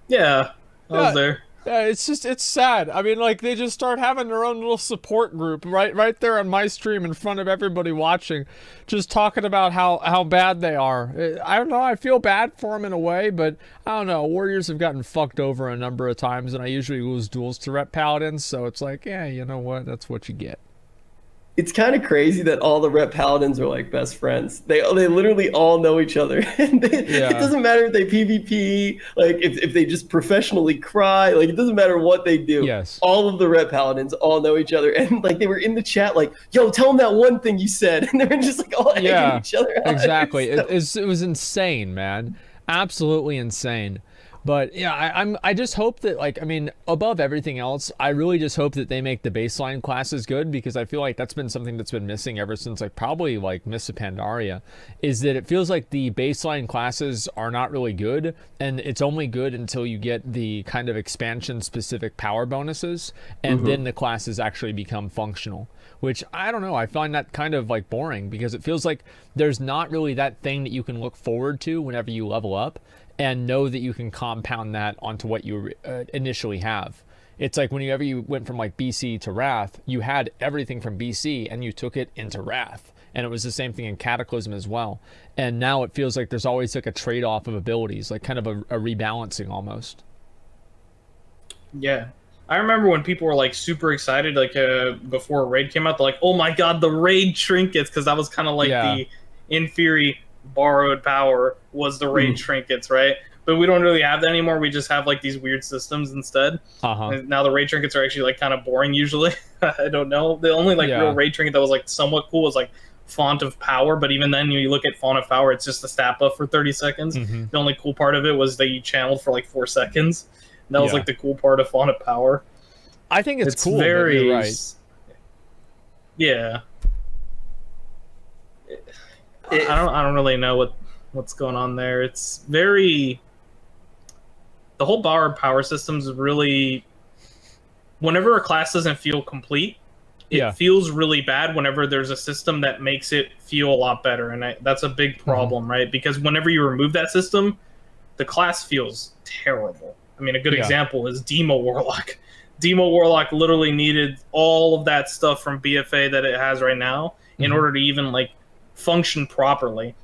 Yeah, I was there. Yeah, it's sad. I mean, like, they just start having their own little support group right there on my stream in front of everybody watching, just talking about how bad they are. I don't know, I feel bad for them in a way, but I don't know, Warriors have gotten fucked over a number of times, and I usually lose duels to rep paladins, so it's like, yeah, you know what, that's what you get. It's kind of crazy that all the rep paladins are like best friends. They literally all know each other. It doesn't matter if they PvP, like if they just professionally cry, like it doesn't matter what they do. Yes. All of the rep paladins all know each other, and like they were in the chat like, "Yo, tell them that one thing you said," and they're just like all egging each other out. Exactly. It was insane, man. Absolutely insane. But yeah, I just hope that, like, I mean, above everything else, I really just hope that they make the baseline classes good, because I feel like that's been something that's been missing ever since, like, probably like Mists of Pandaria, is that it feels like the baseline classes are not really good, and it's only good until you get the kind of expansion specific power bonuses, and then the classes actually become functional. Which, I don't know, I find that kind of like boring, because it feels like there's not really that thing that you can look forward to whenever you level up and know that you can compound that onto what you initially have. It's like whenever you went from like BC to Wrath, you had everything from BC and you took it into Wrath. And it was the same thing in Cataclysm as well. And now it feels like there's always like a trade-off of abilities, like kind of a rebalancing almost. Yeah. I remember when people were like super excited, like before Raid came out, they're like, "Oh my god, the Raid trinkets," because that was kind of like the in theory borrowed power was the Raid trinkets, right? But we don't really have that anymore. We just have like these weird systems instead. And now the Raid trinkets are actually like kind of boring usually. I don't know. The only like real Raid trinket that was like somewhat cool was like Font of Power, but even then you look at Font of Power, it's just a stat buff for 30 seconds. The only cool part of it was that you channeled for like 4 seconds. That was like the cool part of Font of Power. I think it's cool. Very right. Yeah. I don't really know what's going on there. It's very, the whole borrowed power system is really, whenever a class doesn't feel complete, it feels really bad whenever there's a system that makes it feel a lot better. And that's a big problem, right? Because whenever you remove that system, the class feels terrible. I mean, a good example is Demo Warlock. Demo Warlock literally needed all of that stuff from BFA that it has right now in order to even like function properly.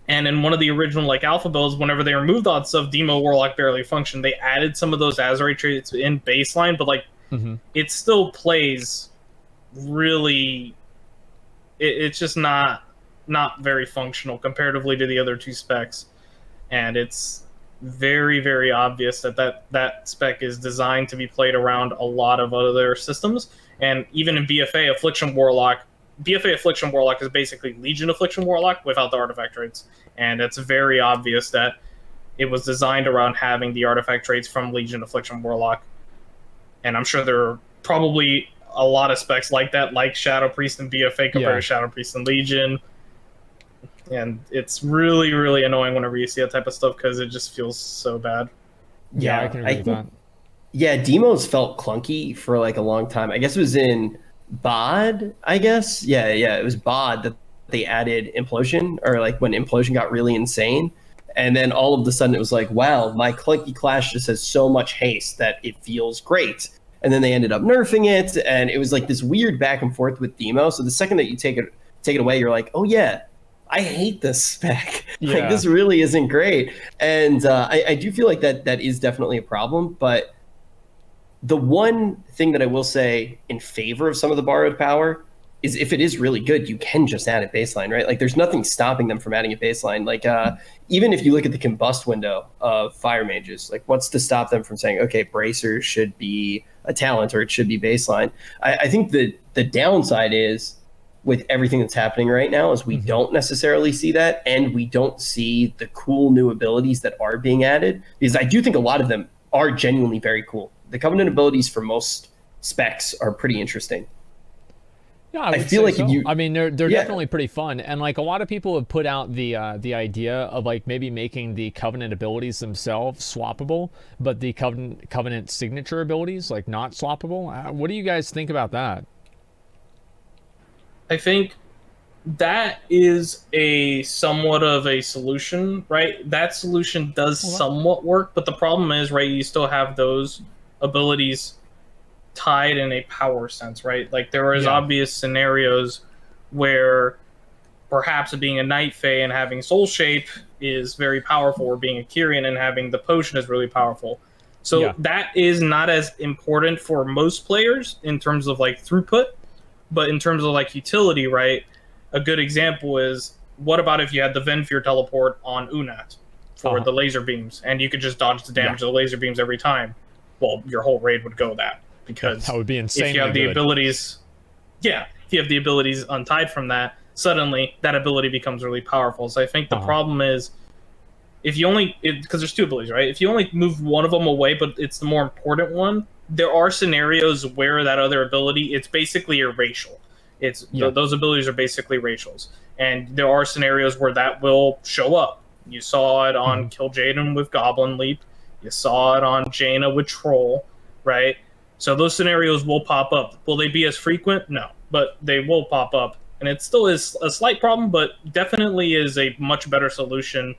And in one of the original like alpha builds, whenever they removed all that stuff, Demo Warlock barely functioned. They added some of those Azerite traits in baseline, but like it still plays really. It's just not very functional comparatively to the other two specs, and it's very, very obvious that spec is designed to be played around a lot of other systems. And even in BFA Affliction Warlock is basically Legion Affliction Warlock without the artifact traits. And it's very obvious that it was designed around having the artifact traits from Legion Affliction Warlock. And I'm sure there are probably a lot of specs like that, like Shadow Priest and BFA compared to Shadow Priest and Legion. And it's really, really annoying whenever you see that type of stuff because it just feels so bad. Yeah, I can agree with that. Yeah, demos felt clunky for like a long time. I guess it was in BOD, I guess. Yeah, it was BOD that they added Implosion, or like when Implosion got really insane. And then all of a sudden it was like, wow, my clunky class just has so much haste that it feels great. And then they ended up nerfing it, and it was like this weird back and forth with demo. So the second that you take it away, you're like, oh yeah, I hate this spec. Like, this really isn't great. And I do feel like that is definitely a problem. But the one thing that I will say in favor of some of the borrowed power is if it is really good, you can just add it baseline, right? Like, there's nothing stopping them from adding it baseline. Like, even if you look at the combust window of fire mages, like, what's to stop them from saying, okay, bracer should be a talent or it should be baseline? I think the downside is, with everything that's happening right now, is we don't necessarily see that, and we don't see the cool new abilities that are being added, because I do think a lot of them are genuinely very cool. The Covenant abilities for most specs are pretty interesting. Yeah, I feel like so. I mean, they're definitely pretty fun, and like a lot of people have put out the idea of like maybe making the Covenant abilities themselves swappable, but the Covenant signature abilities like not swappable. What do you guys think about that? I think that is a somewhat of a solution, right? That solution does somewhat work, but the problem is, right, you still have those abilities tied in a power sense, right? Like, there is obvious scenarios where perhaps being a Night Fae and having Soul Shape is very powerful, or being a Kyrian and having the potion is really powerful. So that is not as important for most players in terms of like throughput. But in terms of like utility, right, a good example is, what about if you had the Venfear teleport on Unat for the laser beams, and you could just dodge the damage of the laser beams every time? Well, your whole raid would go that, because that would be insanely if you have the abilities, if you have the abilities untied from that, suddenly that ability becomes really powerful. So I think the problem is, if you only, because there's two abilities, right? If you only move one of them away, but it's the more important one, there are scenarios where that other ability, it's basically erasal. Those abilities are basically racials, and there are scenarios where that will show up. You saw it on Kill Jaden with Goblin Leap. You saw it on Jaina with Troll, right? So those scenarios will pop up. Will they be as frequent? No, but they will pop up, and it still is a slight problem, but definitely is a much better solution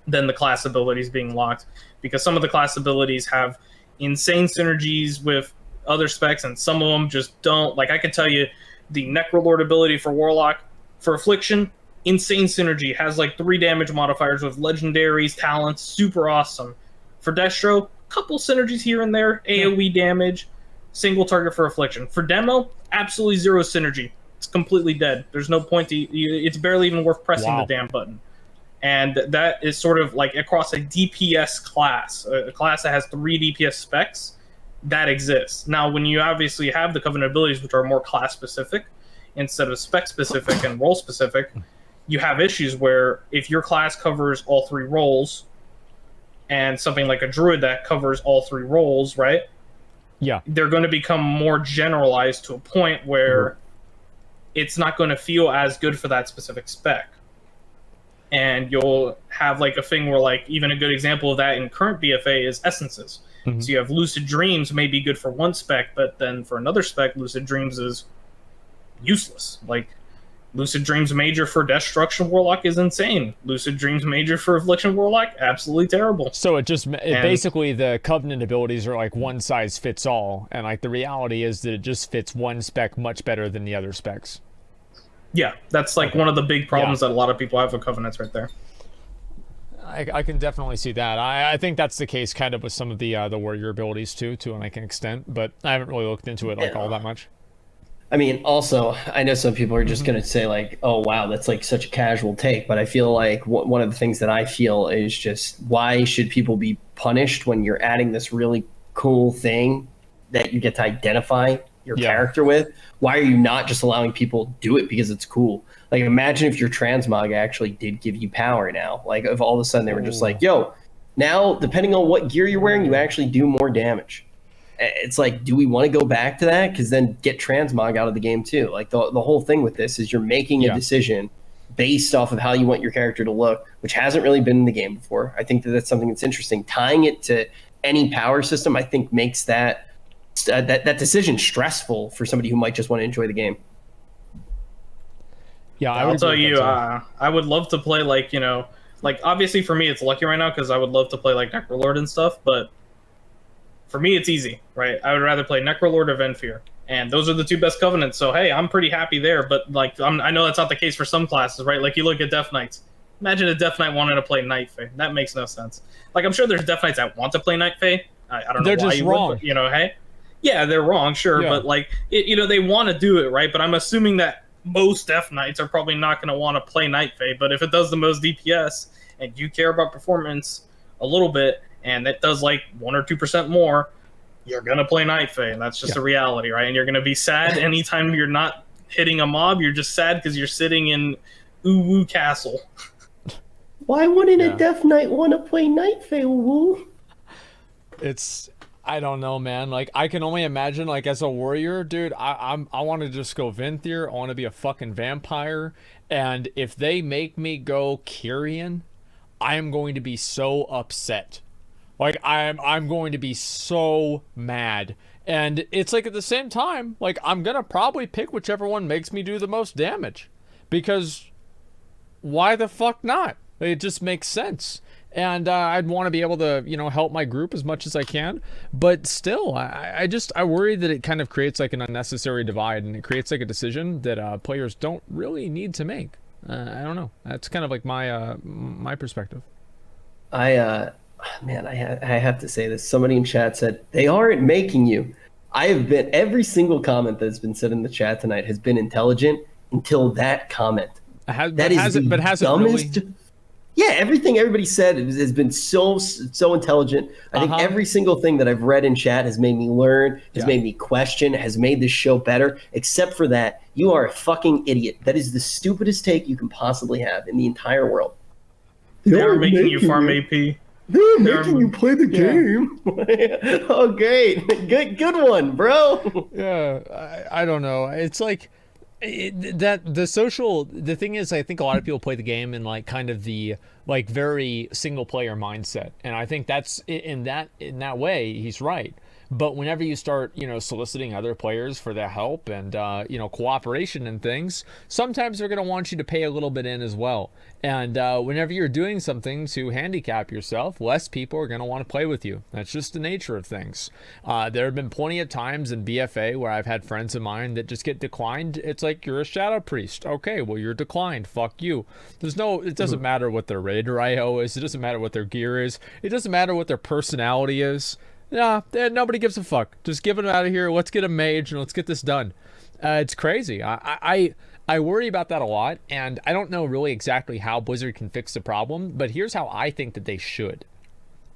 than the class abilities being locked, because some of the class abilities have insane synergies with other specs, and some of them just don't. Like, I can tell you, the Necrolord ability for Warlock, for Affliction, insane synergy, has like 3 damage modifiers with legendaries, talents, super awesome. For Destro, couple synergies here and there, AoE damage, single target for Affliction. For Demo, absolutely 0 synergy. It's completely dead. There's no point to, it's barely even worth pressing the damn button. And that is sort of like across a DPS class, a class that has 3 DPS specs, that exists. Now, when you obviously have the Covenant abilities, which are more class-specific instead of spec-specific and role-specific, you have issues where if your class covers all 3 roles, and something like a Druid that covers all 3 roles, right? Yeah. They're going to become more generalized to a point where it's not going to feel as good for that specific spec. And you'll have like a thing where, like, even a good example of that in current BFA is essences. Mm-hmm. So you have Lucid Dreams may be good for one spec, but then for another spec, Lucid Dreams is useless. Like, Lucid Dreams Major for Destruction Warlock is insane. Lucid Dreams Major for Affliction Warlock, absolutely terrible. So basically the Covenant abilities are like one size fits all, and like the reality is that it just fits one spec much better than the other specs. Yeah, that's like one of the big problems that a lot of people have with Covenants right there. I can definitely see that. I think that's the case kind of with some of the warrior abilities too, to like an extent, but I haven't really looked into it like all that much. I mean, also, I know some people are just going to say like, oh, wow, that's like such a casual take. But I feel like one of the things that I feel is just, why should people be punished when you're adding this really cool thing that you get to identify your character with? Why are you not just allowing people to do it because it's cool? Like, imagine if your transmog actually did give you power now. Like, if all of a sudden they were just like, yo, now, depending on what gear you're wearing, you actually do more damage. It's like, do we want to go back to that? Because then get transmog out of the game too. Like the whole thing with this is you're making a decision based off of how you want your character to look, which hasn't really been in the game before. I think that's something that's interesting. Tying it to any power system, I think, makes that decision stressful for somebody who might just want to enjoy the game. Yeah, I'll tell you, I would love to play like, you know, like obviously for me it's lucky right now because I would love to play like Necrolord and stuff, but for me, it's easy, right? I would rather play Necrolord or Venfear. And those are the two best Covenants. So, hey, I'm pretty happy there. But, like, I know that's not the case for some classes, right? Like, you look at Death Knights. Imagine a Death Knight wanting to play Night Fae. That makes no sense. Like, I'm sure there's Death Knights that want to play Night Fae. I don't know they're why just you wrong. would, but, you know, hey. Yeah, they're wrong, sure. Yeah. But, like, you know, they want to do it, right? But I'm assuming that most Death Knights are probably not going to want to play Night Fae. But if it does the most DPS and you care about performance a little bit and it does, like, 1 or 2% more, you're going to play Night Fae, and that's just a reality, right? And you're going to be sad anytime you're not hitting a mob. You're just sad because you're sitting in Uwu Castle. Why wouldn't a Death Knight want to play Night Fae, Uwu? I don't know, man. Like, I can only imagine, like, as a warrior, dude, I want to just go Venthyr. I want to be a fucking vampire. And if they make me go Kyrian, I am going to be so upset. Like, I'm going to be so mad. And it's like, at the same time, like, I'm going to probably pick whichever one makes me do the most damage. Because why the fuck not? It just makes sense. And I'd want to be able to, you know, help my group as much as I can. But still, I worry that it kind of creates like an unnecessary divide, and it creates like a decision that players don't really need to make. I don't know. That's kind of like my perspective. Man, I have to say this. Somebody in chat said, they aren't making you. Every single comment that's been said in the chat tonight has been intelligent until that comment. Has it really? Yeah, everything everybody said has been so intelligent. I think every single thing that I've read in chat has made me learn, has made me question, has made this show better. Except for that, you are a fucking idiot. That is the stupidest take you can possibly have in the entire world. They're making you farm AP. They're making you play the game. Oh, great. Good one, bro. Yeah, I don't know. It's like the thing is, I think a lot of people play the game in like kind of the like very single player mindset. And I think that's in that way, he's right. But whenever you start, you know, soliciting other players for their help and, you know, cooperation and things, sometimes they're going to want you to pay a little bit in as well. And whenever you're doing something to handicap yourself, less people are going to want to play with you. That's just the nature of things. There have been plenty of times in BFA where I've had friends of mine that just get declined. It's like, you're a shadow priest. Okay, well, you're declined. Fuck you. It doesn't matter what their Raider IO is. It doesn't matter what their gear is. It doesn't matter what their personality is. Nah, nobody gives a fuck. Just get them out of here. Let's get a mage and let's get this done. It's crazy. I worry about that a lot, and I don't know really exactly how Blizzard can fix the problem, but here's how I think that they should.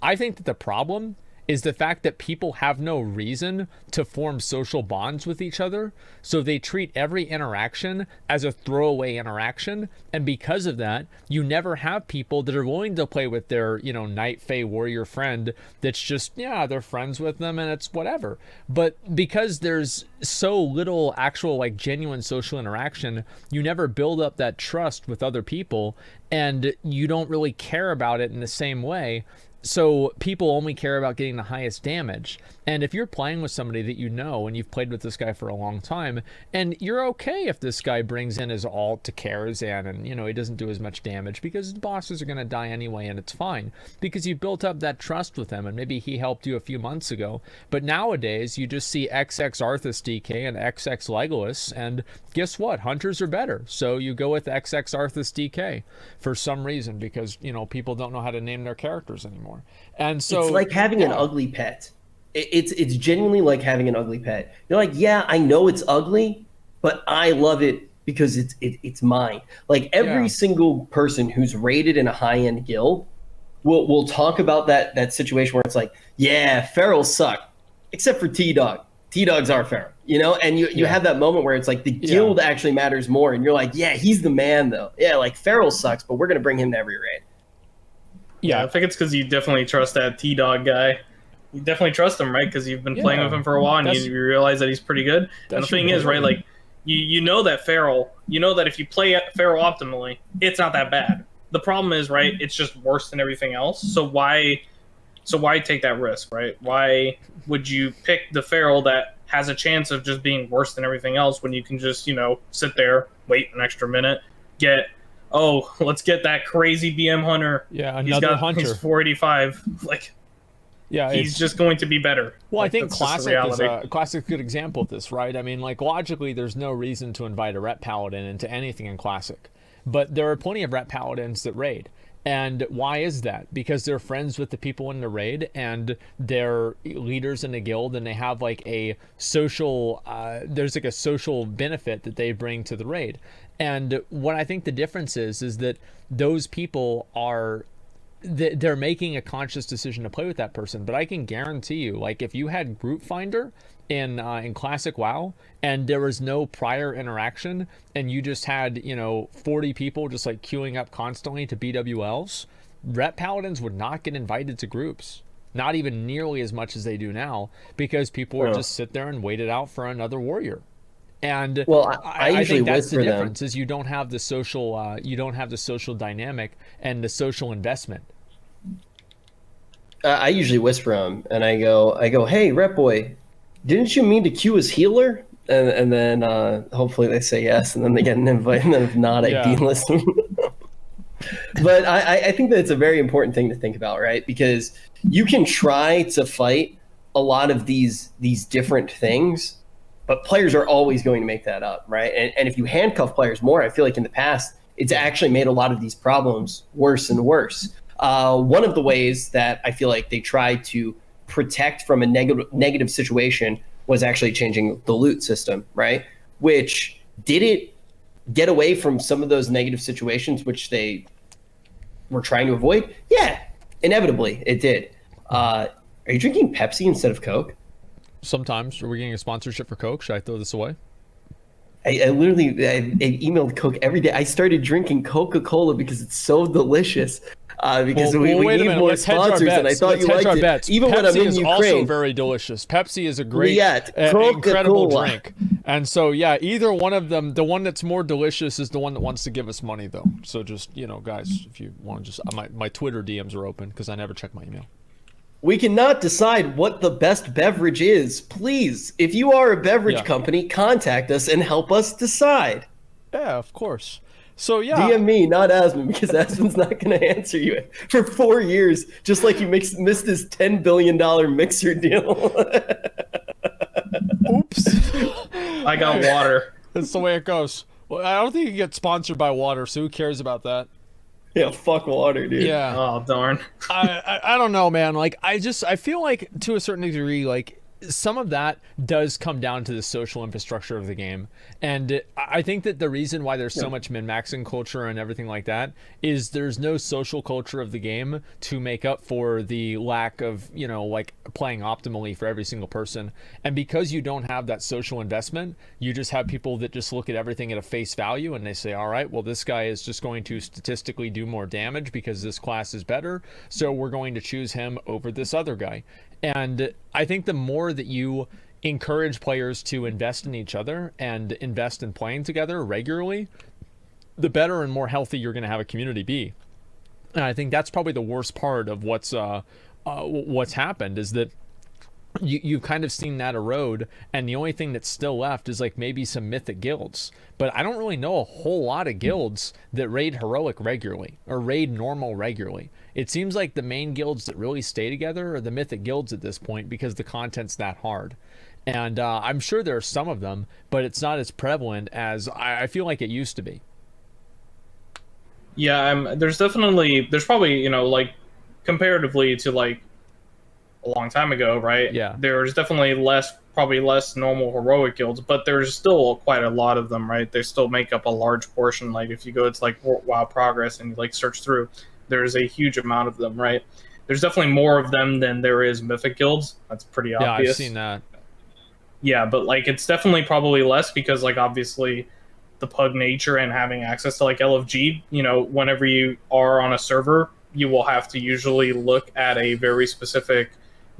I think that the problem is the fact that people have no reason to form social bonds with each other. So they treat every interaction as a throwaway interaction. And because of that, you never have people that are willing to play with their, Night Fae warrior friend that's just, they're friends with them and it's whatever. But because there's so little actual like genuine social interaction, you never build up that trust with other people, and you don't really care about it in the same way. So people only care about getting the highest damage. And if you're playing with somebody that you know, and you've played with this guy for a long time, and you're okay if this guy brings in his ult to Karazhan and, he doesn't do as much damage because the bosses are going to die anyway, and it's fine because you built up that trust with him, and maybe he helped you a few months ago. But nowadays, you just see XX Arthas DK and XX Legolas, and guess what? Hunters are better. So you go with XX Arthas DK for some reason because, people don't know how to name their characters anymore. And so it's like having an ugly pet. It's genuinely like having an ugly pet. You're like, yeah, I know it's ugly, but I love it because it's mine. Like every single person who's rated in a high-end guild will talk about that situation where it's like, yeah, ferals suck, except for T-Dog. T-Dogs are feral, and you have that moment where it's like the guild actually matters more, and you're like, yeah, he's the man though. Yeah, like feral sucks, but we're gonna bring him to every raid. Yeah, I think it's because you definitely trust that T-Dog guy. You definitely trust him, right? Because you've been playing with him for a while, and you realize that he's pretty good. And the thing is, right, like, you know that feral, that if you play feral optimally, it's not that bad. The problem is, right, it's just worse than everything else. So why take that risk, right? Why would you pick the feral that has a chance of just being worse than everything else when you can just, sit there, wait an extra minute, let's get that crazy BM hunter. Yeah, another hunter. He's 485. Like, he's just going to be better. Well, I think Classic is a good example of this, right? I mean, like, logically, there's no reason to invite a Ret Paladin into anything in Classic. But there are plenty of Ret Paladins that raid. And why is that? Because they're friends with the people in the raid, and they're leaders in the guild, and they have like a social, there's like a social benefit that they bring to the raid. And what I think the difference is that those people they're making a conscious decision to play with that person. But I can guarantee you, like, if you had Group Finder in Classic WoW and there was no prior interaction, and you just had 40 people just like queuing up constantly to BWLs, Ret Paladins would not get invited to groups, not even nearly as much as they do now, because people would just sit there and wait it out for another warrior. And I think that's the difference, is you don't have the social dynamic and the social investment. I usually whisper them, and I go, hey, Rep Boy, didn't you mean to queue as healer? And then hopefully they say yes, and then they get an invite, and then if not, I delist them. But I think that it's a very important thing to think about, right? Because you can try to fight a lot of these different things, but players are always going to make that up, right? And if you handcuff players more, I feel like in the past, it's actually made a lot of these problems worse and worse. One of the ways that I feel like they tried to protect from a negative situation was actually changing the loot system, right? Which, did it get away from some of those negative situations which they were trying to avoid? Yeah, inevitably it did. Are you drinking Pepsi instead of Coke? Sometimes. Are we getting a sponsorship for Coke? Should I throw this away? I literally emailed Coke every day. I started drinking Coca-Cola because it's so delicious. Because we need more sponsors, and I thought you liked it. Even when I'm in Ukraine. Pepsi is also very delicious. Pepsi is a great, incredible drink. And so, either one of them, the one that's more delicious is the one that wants to give us money, though. So just, guys, if you want to just, my Twitter DMs are open because I never check my email. We cannot decide what the best beverage is. Please, if you are a beverage company, contact us and help us decide. Yeah, of course. So DM me, not Asmon, because Asmon's not going to answer you for 4 years, just like you missed his $10 billion mixer deal. Oops. I got water. That's the way it goes. Well, I don't think you get sponsored by water, so who cares about that? Yeah, fuck water, dude. Yeah. Oh, darn. I don't know, man. Like, I feel like, to a certain degree, like, some of that does come down to the social infrastructure of the game. And I think that the reason why there's so much min-maxing culture and everything like that is there's no social culture of the game to make up for the lack of, you know, like playing optimally for every single person. And because you don't have that social investment, you just have people that just look at everything at a face value and they say, all right, well, this guy is just going to statistically do more damage because this class is better, so we're going to choose him over this other guy. And I think the more that you encourage players to invest in each other and invest in playing together regularly, the better and more healthy you're going to have a community be. And I think that's probably the worst part of what's happened, is that you've kind of seen that erode, and the only thing that's still left is like maybe some mythic guilds. But I don't really know a whole lot of guilds that raid heroic regularly or raid normal regularly. It seems like the main guilds that really stay together are the mythic guilds at this point, because the content's that hard. And I'm sure there are some of them, but it's not as prevalent as I feel like it used to be. Yeah, there's probably, you know, like comparatively to like a long time ago, right? Yeah. There's definitely probably less normal heroic guilds, but there's still quite a lot of them, right? They still make up a large portion. Like if you go to like WoW Progress and you like search through, there's a huge amount of them, right? There's definitely more of them than there is mythic guilds. That's pretty obvious. Yeah, I've seen that. Yeah, but like it's definitely probably less because like obviously the pug nature and having access to like LFG, you know, whenever you are on a server, you will have to usually look at a very specific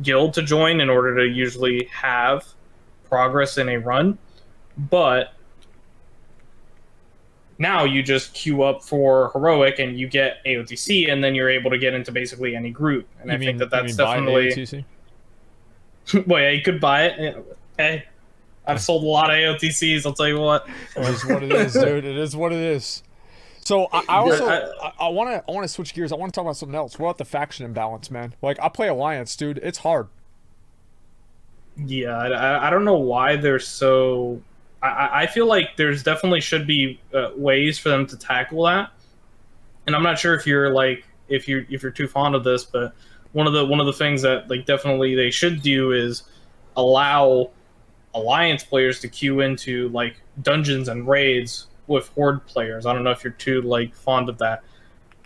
guild to join in order to usually have progress in a run. But now you just queue up for heroic and you get AOTC, and then you're able to get into basically any group. And I think that's definitely well, yeah, you could buy it. Hey, I've sold a lot of AOTCs, I'll tell you what. It is what it is, dude. It is what it is. So I want to switch gears. I want to talk about something else. What about the faction imbalance, man? Like, I play Alliance, dude. It's hard. Yeah, I don't know why they're so. I feel like there's definitely should be ways for them to tackle that. And I'm not sure if you're like if you're too fond of this, but one of the things that like definitely they should do is allow Alliance players to queue into like dungeons and raids with Horde players. I don't know if you're too like fond of that,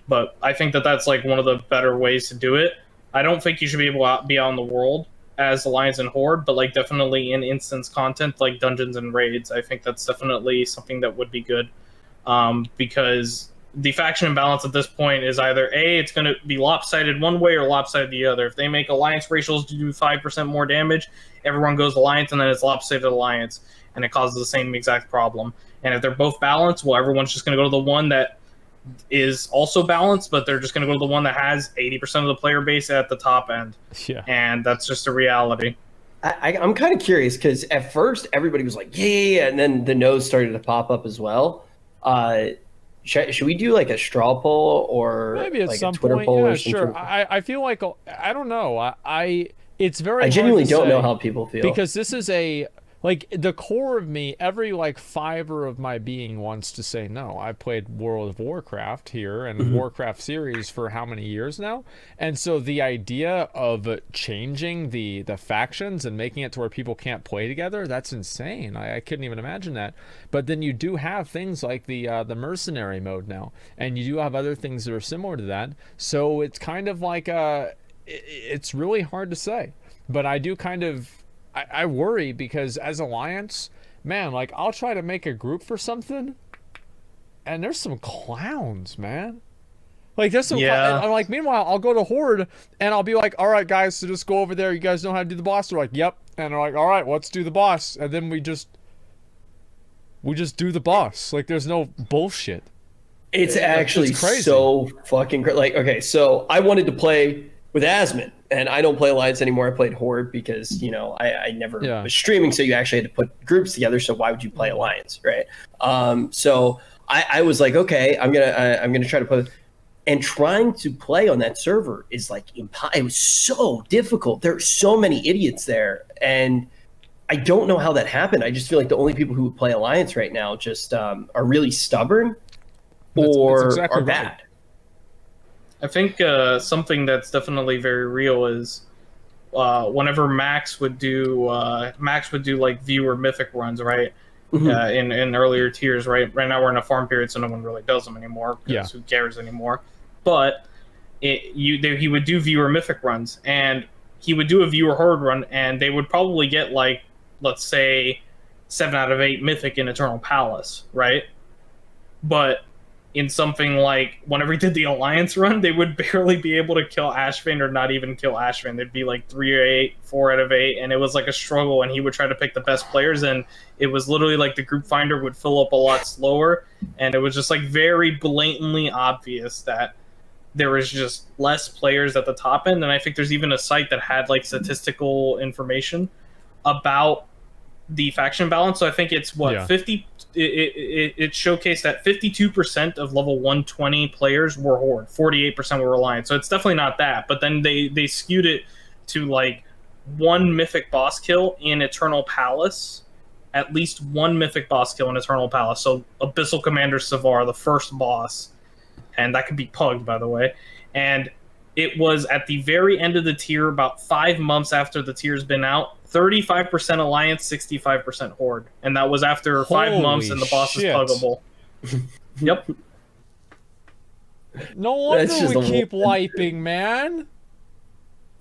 but I think that's like one of the better ways to do it. I don't think you should be able to be out in the world as Alliance and Horde, but like definitely in instance content like dungeons and raids, I think that's definitely something that would be good, because the faction imbalance at this point is either A, it's going to be lopsided one way or lopsided the other. If they make Alliance racials do 5% more damage, everyone goes Alliance, and then it's lopsided Alliance, and it causes the same exact problem. And if they're both balanced, well, everyone's just going to go to the one that is also balanced, but they're just going to go to the one that has 80% of the player base at the top end. Yeah. And that's just a reality. I'm kind of curious, because at first everybody was like, yeah, and then the no's started to pop up as well. Should we do like a straw poll or maybe at like some a Twitter point? poll? Yeah, or sure. I feel like, I don't know. It's very. I genuinely hard to don't say, know how people feel, because this is like the core of me, every like fiber of my being wants to say no. I played World of Warcraft here and Warcraft series for how many years now, and so the idea of changing the factions and making it to where people can't play together, that's insane. I couldn't even imagine that. But then you do have things like the mercenary mode now, and you do have other things that are similar to that. So it's kind of like it's really hard to say. But I do kind of I worry, because as Alliance, man, like I'll try to make a group for something, and there's some clowns, man. Like there's some, and I'm like, meanwhile, I'll go to Horde and I'll be like, all right, guys, so just go over there. You guys know how to do the boss? They're like, yep. And they're like, all right, let's do the boss. And then we just do the boss. Like there's no bullshit. It's actually crazy. So fucking great. Like, okay, so I wanted to play with Asmon, and I don't play Alliance anymore. I played Horde because, you know, I never was streaming, so you actually had to put groups together. So why would you play Alliance, right? So I was like, okay, I'm gonna try to play, and trying to play on that server is like it was so difficult. There are so many idiots there, and I don't know how that happened. I just feel like the only people who would play Alliance right now just are really stubborn or that's exactly are bad. Right. I think something that's definitely very real is whenever Max would do like viewer mythic runs, right? In earlier tiers, right? Right now we're in a farm period, so no one really does them anymore. Because who cares anymore? But he would do viewer mythic runs, and he would do a viewer horde run, and they would probably get like, let's say, 7 out of 8 mythic in Eternal Palace, right? But in something like whenever he did the Alliance run, they would barely be able to kill Ashvane, or not even kill Ashvane. They'd be like 3 or 8, 4 out of 8, and it was like a struggle, and he would try to pick the best players, and it was literally like the group finder would fill up a lot slower, and it was just like very blatantly obvious that there was just less players at the top end. And I think there's even a site that had like statistical information about the faction balance. So I think it's 50. It showcased that 52% of level 120 players were Horde, 48% were Alliance. So it's definitely not that. But then they skewed it to like 1 mythic boss kill in Eternal Palace, at least 1 mythic boss kill in Eternal Palace. So Abyssal Commander Savar, the first boss, and that could be pugged, by the way. And it was at the very end of the tier, about 5 months after the tier's been out. 35% Alliance, 65% Horde. And that was after 5 months, and the boss is puggable. Yep. No wonder we keep wiping, man.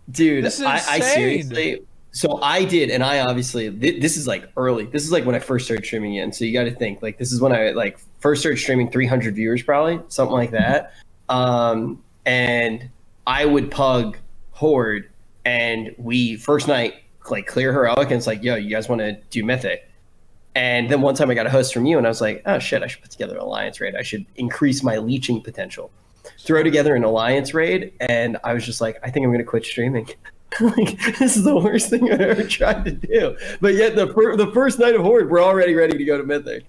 Dude, I seriously... So I did, and I obviously... This is like early. This is like when I first started streaming in. So you got to think, like, this is when I like first started streaming, 300 viewers probably, something like that. And I would pug Horde, and we, first night, like clear heroic, and it's like, yo, you guys want to do mythic? And then one time I got a host from you, and I was like, oh shit, I should put together an alliance raid. I should increase my leeching potential. Throw together an alliance raid, and I was just like, I think I'm going to quit streaming. Like, this is the worst thing I've ever tried to do. But yet the first night of Horde, we're already ready to go to mythic.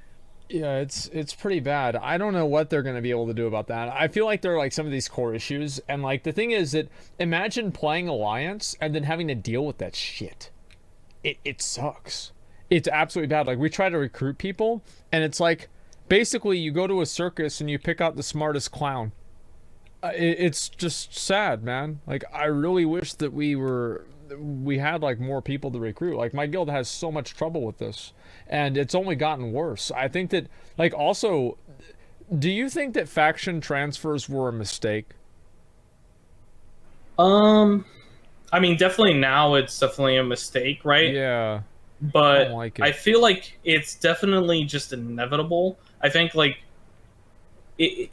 Yeah, it's pretty bad. I don't know what they're going to be able to do about that. I feel like there are like some of these core issues, and like the thing is that imagine playing Alliance and then having to deal with that shit. It sucks. It's absolutely bad. Like, we try to recruit people, and it's like basically you go to a circus and you pick out the smartest clown. It's just sad, man. Like, I really wish that we had like more people to recruit. Like, my guild has so much trouble with this, and it's only gotten worse. I think that, like, also, do you think that faction transfers were a mistake? I mean, definitely now it's definitely a mistake, right? Yeah. But I feel like it's definitely just inevitable. I think, like,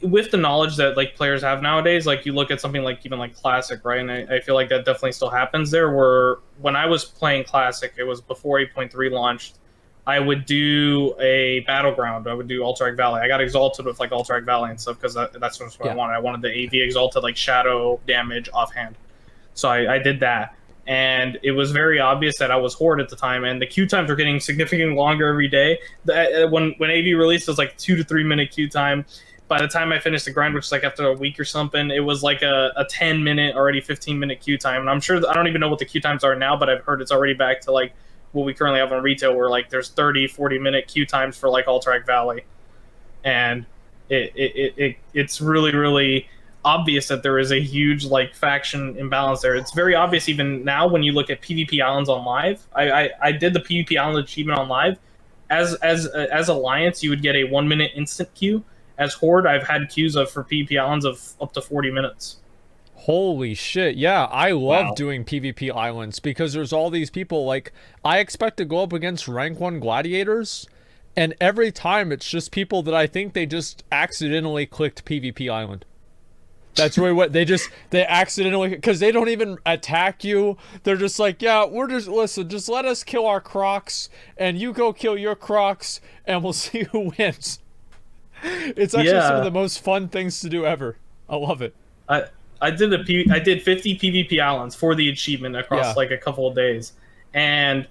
with the knowledge that like players have nowadays, like you look at something like even like Classic, right? And I feel like that definitely still happens there. Where when I was playing Classic, it was before 8.3 launched. I would do a Battleground. I would do Alterac Valley. I got exalted with like Alterac Valley and stuff because that's what I wanted. I wanted the AV exalted like shadow damage offhand. So I did that. And it was very obvious that I was Horde at the time, and the queue times were getting significantly longer every day. When AV released, it was like 2 to 3 minute queue time. By the time I finished the grind, which is like after a week or something, it was like a 10 minute, already 15 minute queue time. And I'm sure, I don't even know what the queue times are now, but I've heard it's already back to like what we currently have on retail, where like there's 30, 40 minute queue times for like Alterac Valley. And it's really, really obvious that there is a huge like faction imbalance there. It's very obvious even now when you look at PvP Islands on live. I did the PvP Island achievement on live. As Alliance, you would get a 1 minute instant queue. As Horde, I've had queues for PvP Islands of up to 40 minutes. Holy shit. Yeah, I love doing PvP Islands because there's all these people. Like, I expect to go up against rank 1 gladiators, and every time it's just people that I think they just accidentally clicked PvP Island. That's really what they accidentally, because they don't even attack you. They're just like, yeah, listen, just let us kill our crocs, and you go kill your crocs, and we'll see who wins. It's actually some of the most fun things to do ever. I love it. I did 50 PvP Islands for the achievement across like a couple of days, and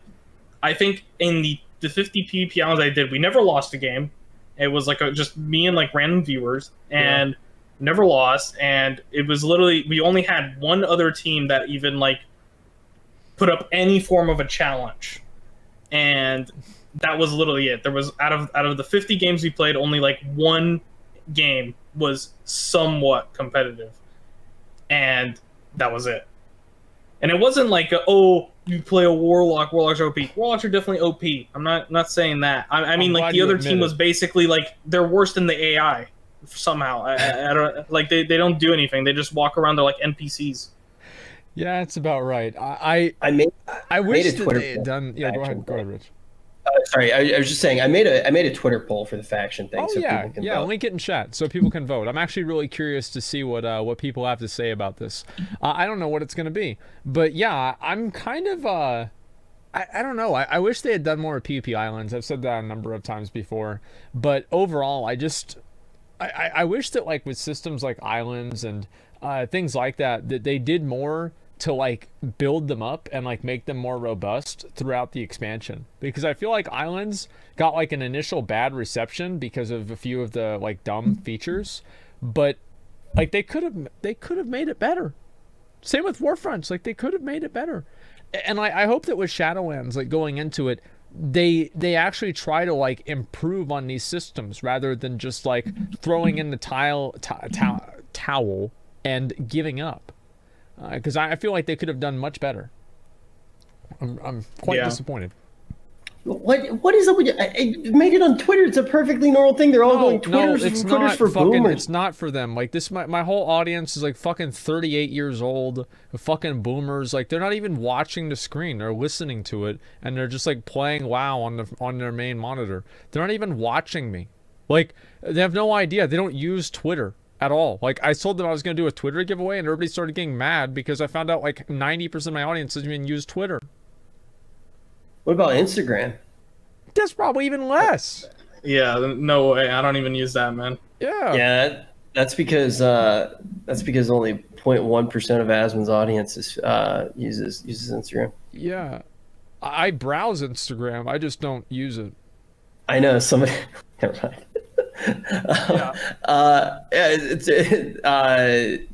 I think in the 50 PvP Islands I did, we never lost a game. It was like just me and like random viewers, and never lost. And it was literally, we only had one other team that even like put up any form of a challenge, and that was literally it. There was out of the 50 games we played, only like one game was somewhat competitive, and that was it. And it wasn't like, oh, you play a warlock, warlocks are OP. Warlocks are definitely OP. I'm not saying that. I mean, like the other team was basically like they're worse than the AI somehow. I don't like they don't do anything. They just walk around. They're like NPCs. Yeah, that's about right. I wish that they had done. Yeah, go ahead, Rich. Sorry, I was just saying I made a Twitter poll for the faction thing. Oh so yeah, people can yeah. vote. Link it in chat so people can vote. I'm actually really curious to see what people have to say about this. I don't know what it's gonna be, but yeah, I'm kind of I don't know. I wish they had done more PvP islands. I've said that a number of times before, but overall, I wish that like with systems like islands and things like that they did more to like build them up and like make them more robust throughout the expansion, because I feel like islands got like an initial bad reception because of a few of the like dumb features, but like they could have made it better. Same with Warfronts, like they could have made it better. And I hope that with Shadowlands, like going into it, they actually try to like improve on these systems rather than just like throwing in the towel and giving up. Because I feel like they could have done much better. I'm quite disappointed. What is up with you? I made it on Twitter. It's a perfectly normal thing. They're all going Twitters for boomers. It's not for them. Like this, my whole audience is like fucking 38 years old. Fucking boomers. Like they're not even watching the screen. They're listening to it, and they're just like playing WoW on their main monitor. They're not even watching me. Like they have no idea. They don't use Twitter at all. Like I told them I was going to do a Twitter giveaway, and everybody started getting mad because I found out like 90% of my audience doesn't even use Twitter. What about Instagram? That's probably even less. Yeah, no way. I don't even use that, man. Yeah. Yeah, that's because only 0.1% of Asmon's audience uses Instagram. Yeah. I browse Instagram. I just don't use it. I know somebody. Never mind.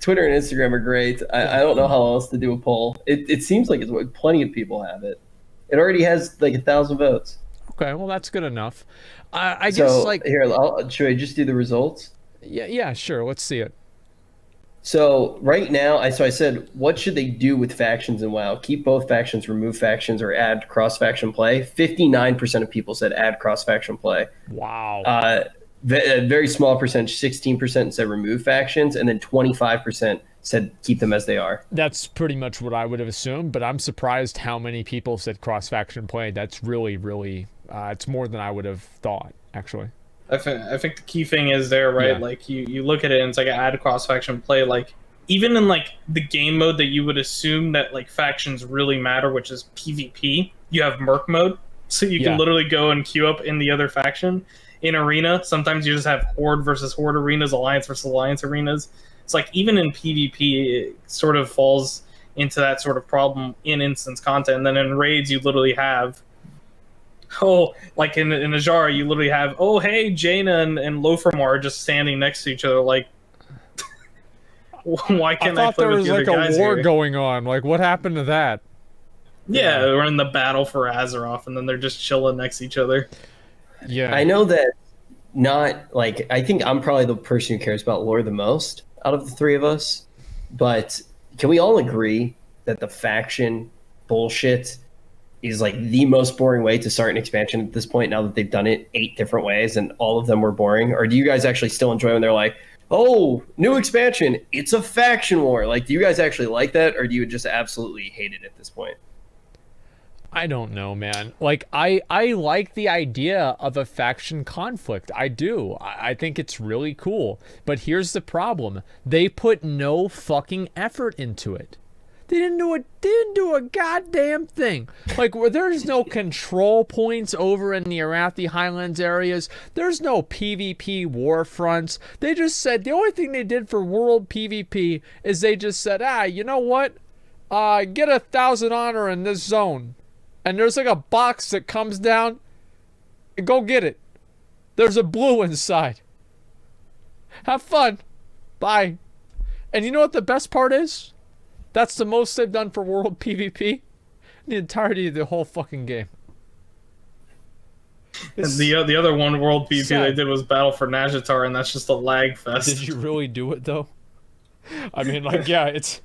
Twitter and Instagram are great. I don't know how else to do a poll. It seems like plenty of people have it. It already has like 1,000 votes. Okay, well that's good enough. I guess like here, should I just do the results? Yeah, sure. Let's see it. So right now, I said, what should they do with factions in WoW? Keep both factions, remove factions, or add cross-faction play? 59% of people said add cross-faction play. Wow. A very small percentage, 16% said remove factions, and then 25% said keep them as they are. That's pretty much what I would have assumed, but I'm surprised how many people said cross-faction play. That's really, really, it's more than I would have thought, actually. I think the key thing is there, right? Yeah. Like you look at it and it's like add cross-faction play. Like even in like the game mode that you would assume that like factions really matter, which is PvP, you have Merc mode. So you can literally go and queue up in the other faction. In arena, sometimes you just have Horde versus Horde arenas, Alliance versus Alliance arenas. It's like even in PvP, it sort of falls into that sort of problem in instance content. And then in raids, you literally have, like in Azara, you literally have, hey, Jaina and Lothramar are just standing next to each other. Like, why can't I play with the other guys here? I thought there was like a war going on. Like, what happened to that? Yeah, we're in the battle for Azeroth, and then they're just chilling next to each other. Yeah, I know that. Not like I think I'm probably the person who cares about lore the most out of the three of us, but can we all agree that the faction bullshit is like the most boring way to start an expansion at this point? Now that they've done it 8 different ways and all of them were boring, or do you guys actually still enjoy when they're like, "Oh, new expansion, it's a faction war"? Like, do you guys actually like that, or do you just absolutely hate it at this point? I don't know, man. Like, I like the idea of a faction conflict. I do. I think it's really cool. But here's the problem. They put no fucking effort into it. They didn't do a goddamn thing. Like, where there's no control points over in the Arathi Highlands areas. There's no PvP war fronts. They just said, the only thing they did for world PvP is they just said, you know what? Get 1,000 honor in this zone. And there's like a box that comes down. Go get it. There's a blue inside. Have fun. Bye. And you know what the best part is? That's the most they've done for world PvP. The entirety of the whole fucking game. And the other one world PvP they did was Battle for Nazjatar, and that's just a lag fest. Did you really do it though? I mean, like, yeah, it's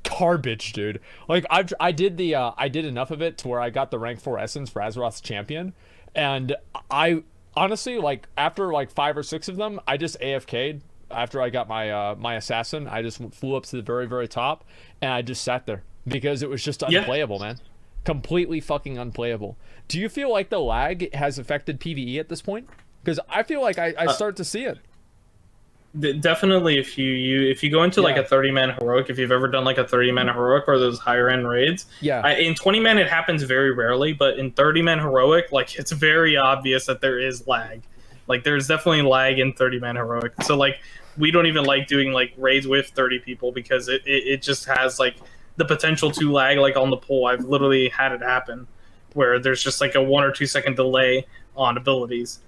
garbage, dude. Like, I did enough of it to where I got the rank 4 essence for Azeroth's champion, and I honestly, like, after like 5 or 6 of them, I just AFK'd. After I got my my assassin, I just flew up to the very, very top, and I just sat there because it was just unplayable, man. Completely fucking unplayable. Do you feel like the lag has affected PvE at this point? Because I feel like I start to see it. Definitely, if you go into like a 30-man heroic, if you've ever done like a 30-man heroic or those higher end raids, in 20-man it happens very rarely, but in 30-man heroic, like, it's very obvious that there is lag. Like, there's definitely lag in 30-man heroic. So like, we don't even like doing like raids with 30 people because it just has like the potential to lag. Like on the poll, I've literally had it happen where there's just like a 1 or 2 second delay on abilities.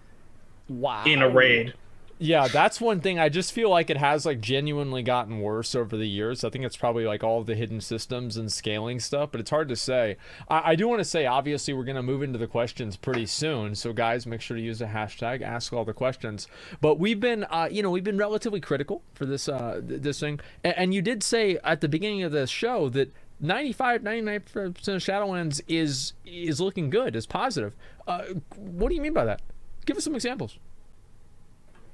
Wow. In a raid. Yeah, that's one thing. I just feel like it has like genuinely gotten worse over the years. I think it's probably like all of the hidden systems and scaling stuff, but it's hard to say. I do want to say, obviously, we're going to move into the questions pretty soon. So guys, make sure to use the hashtag Ask All the Questions. But we've been, we've been relatively critical for this this thing. And you did say at the beginning of the show that 99% of Shadowlands is looking good, is positive. What do you mean by that? Give us some examples.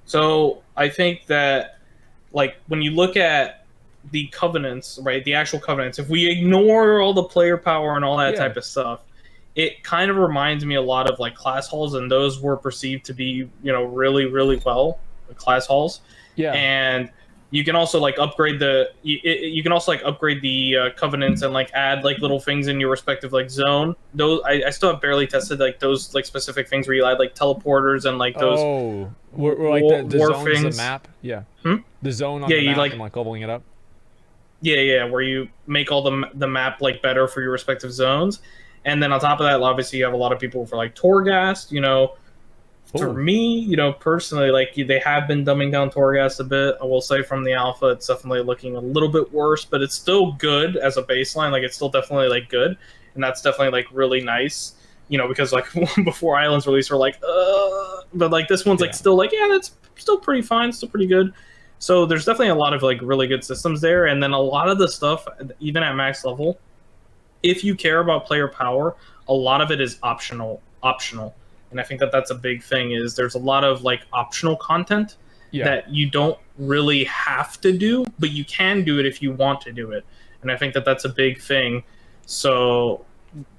So I think that, like, when you look at the covenants, right, the actual covenants, if we ignore all the player power and all that type of stuff, it kind of reminds me a lot of like class halls, and those were perceived to be, really, really well, class halls. Yeah. And you can also like upgrade you can also like upgrade the covenants and like add like little things in your respective like zone. Those I still have barely tested like those like specific things where you add like teleporters and like those we're like the zones, things. The map, the zone on the map, and like leveling it up. Yeah, where you make all the map like better for your respective zones, and then on top of that, obviously you have a lot of people for like Torghast, For me, personally, like they have been dumbing down Torghast a bit. I will say from the alpha, it's definitely looking a little bit worse, but it's still good as a baseline. Like it's still definitely like good, and that's definitely like really nice. Because like before Islands release, we're like, but like this one's like still like, that's still pretty fine, still pretty good. So there's definitely a lot of like really good systems there, and then a lot of the stuff, even at max level, if you care about player power, a lot of it is optional. And I think that that's a big thing, is there's a lot of like optional content that you don't really have to do, but you can do it if you want to do it. And I think that that's a big thing. So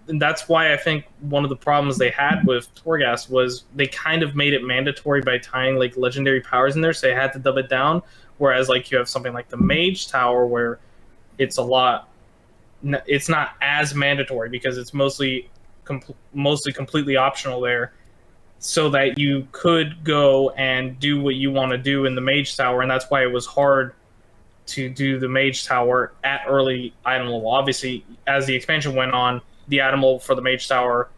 that's why I think one of the problems they had with Torghast was they kind of made it mandatory by tying like legendary powers in there, so they had to dub it down. Whereas like you have something like the Mage Tower where it's not as mandatory because it's mostly completely optional there, so that you could go and do what you want to do in the Mage Tower. And that's why it was hard to do the Mage Tower at early item level. Obviously, as the expansion went on, the item level for the Mage Tower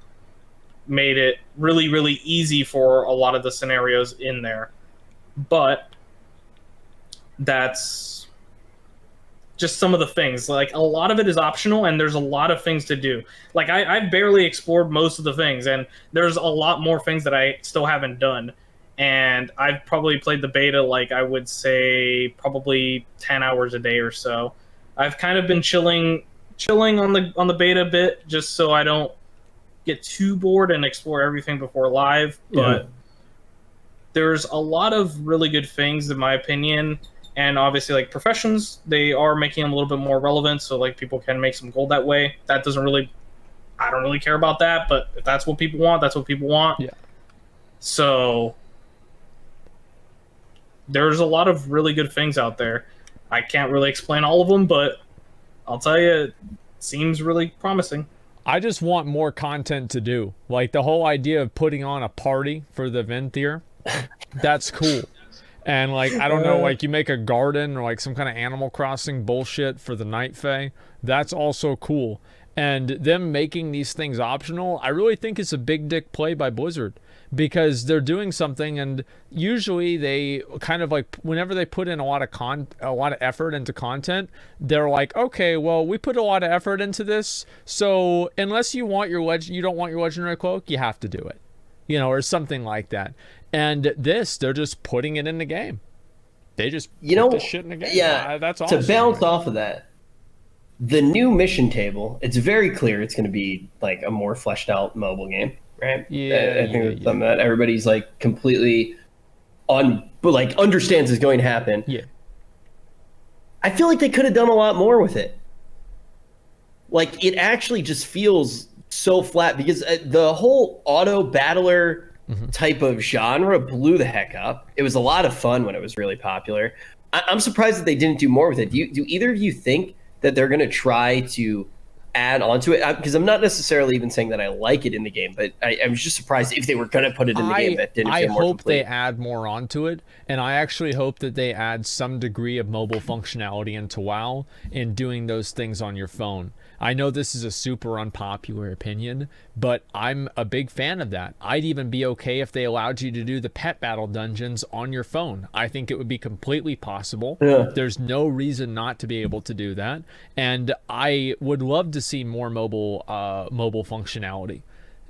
made it really, really easy for a lot of the scenarios in there. But that's just some of the things. Like, a lot of it is optional, and there's a lot of things to do. Like, I've barely explored most of the things, and there's a lot more things that I still haven't done. And I've probably played the beta, like, I would say probably 10 hours a day or so. I've kind of been chilling on the beta a bit, just so I don't get too bored and explore everything before live. But there's a lot of really good things, in my opinion. And obviously, like, professions, they are making them a little bit more relevant, so like people can make some gold that way. I don't really care about that, but if that's what people want, that's what people want. Yeah. So there's a lot of really good things out there. I can't really explain all of them, but I'll tell you, it seems really promising. I just want more content to do. Like, the whole idea of putting on a party for the Venthyr, that's cool. And, like, I don't know, like, you make a garden or, like, some kind of Animal Crossing bullshit for the Night Fae. That's also cool. And them making these things optional, I really think it's a big dick play by Blizzard. Because they're doing something, and usually they kind of, like, whenever they put in a lot of effort into content, they're like, okay, well, we put a lot of effort into this, so unless you want you don't want your legendary cloak, you have to do it. Or something like that. And they're just putting it in the game. They just put this shit in the game. Yeah, that's awesome. To bounce off of that, the new mission table, it's very clear it's going to be like a more fleshed out mobile game, right? Yeah, I think it's something that everybody's like completely understands is going to happen. Yeah. I feel like they could have done a lot more with it. Like, it actually just feels so flat because the whole auto battler type of genre blew the heck up. It was a lot of fun when it was really popular. I'm surprised that they didn't do more with it. Do either of you think that they're going to try to add onto it? Because I'm not necessarily even saying that I like it in the game, but I was just surprised if they were going to put it in the game that didn't feel more complete. They add more onto it, and I actually hope that they add some degree of mobile functionality into WoW in doing those things on your phone. I know this is a super unpopular opinion, but I'm a big fan of that. I'd even be okay if they allowed you to do the pet battle dungeons on your phone. I think it would be completely possible. Yeah. There's no reason not to be able to do that. And I would love to see more mobile functionality.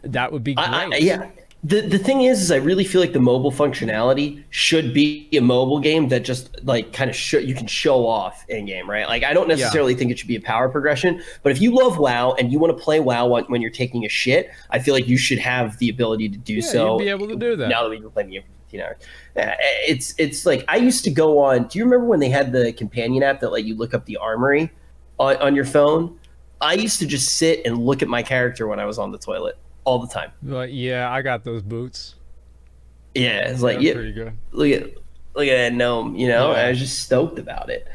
That would be great. Yeah. The thing is I really feel like the mobile functionality should be a mobile game that just like kind of you can show off in game, right? Like, I don't necessarily think it should be a power progression, but if you love WoW and you want to play WoW when you're taking a shit, I feel like you should have the ability to do so. You'd be able to do that. Now that we've been playing the game for 15 hours. It's like, I used to go on, do you remember when they had the companion app that let you look up the armory on your phone? I used to just sit and look at my character when I was on the toilet. All the time. But yeah, I got those boots. Yeah, it's like, pretty good. Look at that gnome, you know? Yeah. I was just stoked about it.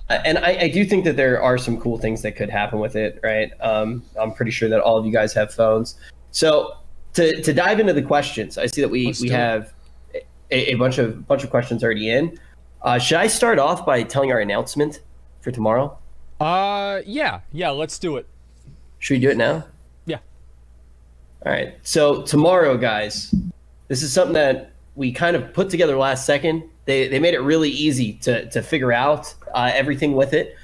And I do think that there are some cool things that could happen with it, right? I'm pretty sure that all of you guys have phones. So to dive into the questions, I see that we have a bunch of questions already in. Should I start off by telling our announcement for tomorrow? Yeah, let's do it. Should we do it now? Yeah. All right. So tomorrow, guys, this is something that we kind of put together last second. They made it really easy to figure out everything with it.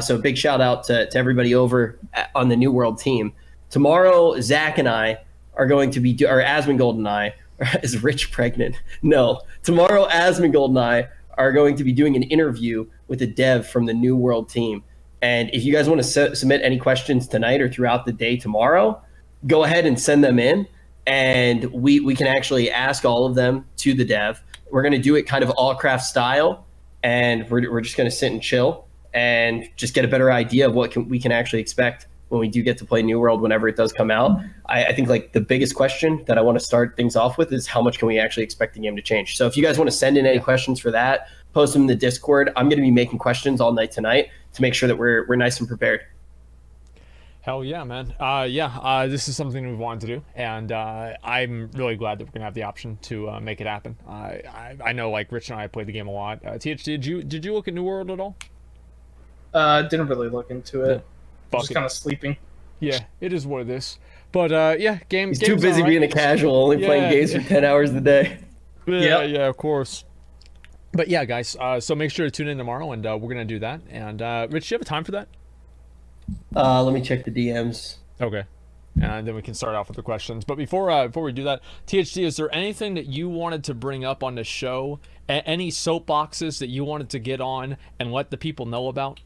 So big shout out to everybody over on the New World team. Tomorrow, Zach and I are going to be, or Asmongold and I, is Rich pregnant? No. Tomorrow, Asmongold and I are going to be doing an interview with a dev from the New World team. And if you guys want to submit any questions tonight or throughout the day tomorrow, go ahead and send them in, and we can actually ask all of them to the dev. We're going to do it kind of Allcraft style, and we're just going to sit and chill and just get a better idea of what we can actually expect when we do get to play New World whenever it does come out. I think like the biggest question that I want to start things off with is how much can we actually expect the game to change? So if you guys want to send in any questions for that, post them in the Discord. I'm going to be making questions all night tonight to make sure that we're nice and prepared. Hell yeah, man. This is something we've wanted to do, and I'm really glad that we're gonna have the option to make it happen. I know, like, Rich and I played the game a lot. THD, did you look at New World at all? Didn't really look into it. Just kind of sleeping. Yeah, it is what it is. But He's too busy being a casual, only playing games for 10 hours a day. Yeah, of course. But yeah, guys, so make sure to tune in tomorrow, and we're gonna do that. And Rich, do you have a time for that? Let me check the DMs. Okay. And then we can start off with the questions. But before we do that, THD, is there anything that you wanted to bring up on the show? Any soapboxes that you wanted to get on and let the people know about?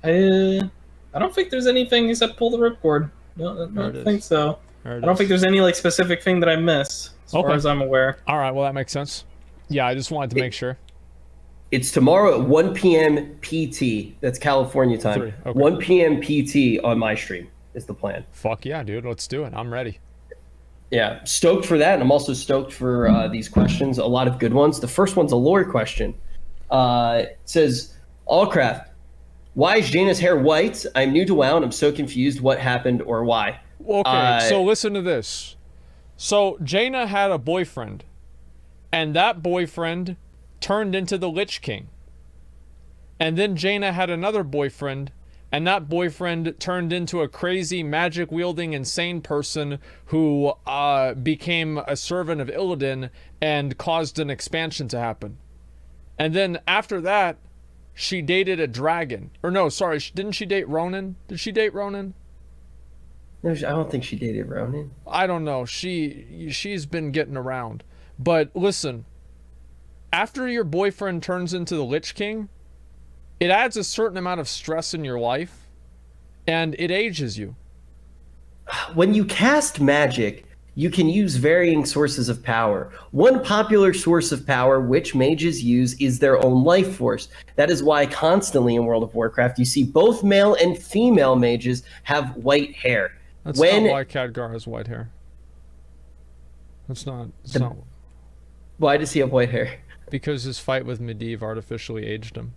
I don't think there's anything except pull the ripcord. No, I don't think so. I don't think there's any like specific thing that I missed as far as I'm aware. All right, well, that makes sense. Yeah, I just wanted to make sure. It's tomorrow at 1 p.m. PT. That's California time. 1 p.m. PT on my stream is the plan. Fuck yeah, dude. Let's do it. I'm ready. Yeah, stoked for that. And I'm also stoked for these questions. A lot of good ones. The first one's a lore question. It says, Allcraft, why is Jaina's hair white? I'm new to WoW and I'm so confused what happened or why. Okay, so listen to this. So Jaina had a boyfriend, and that boyfriend turned into the Lich King. And then Jaina had another boyfriend, and that boyfriend turned into a crazy magic-wielding insane person who became a servant of Illidan and caused an expansion to happen. And then after that, she dated a dragon. Or no, sorry, didn't she date Ronan? Did she date Ronan? No, I don't think she dated Ronan. I don't know. She's been getting around. But listen, after your boyfriend turns into the Lich King, it adds a certain amount of stress in your life, and it ages you. When you cast magic, you can use varying sources of power. One popular source of power which mages use is their own life force. That is why constantly in World of Warcraft you see both male and female mages have white hair. That's not why Khadgar has white hair. That's not. Why does he have white hair? Because his fight with Medivh artificially aged him.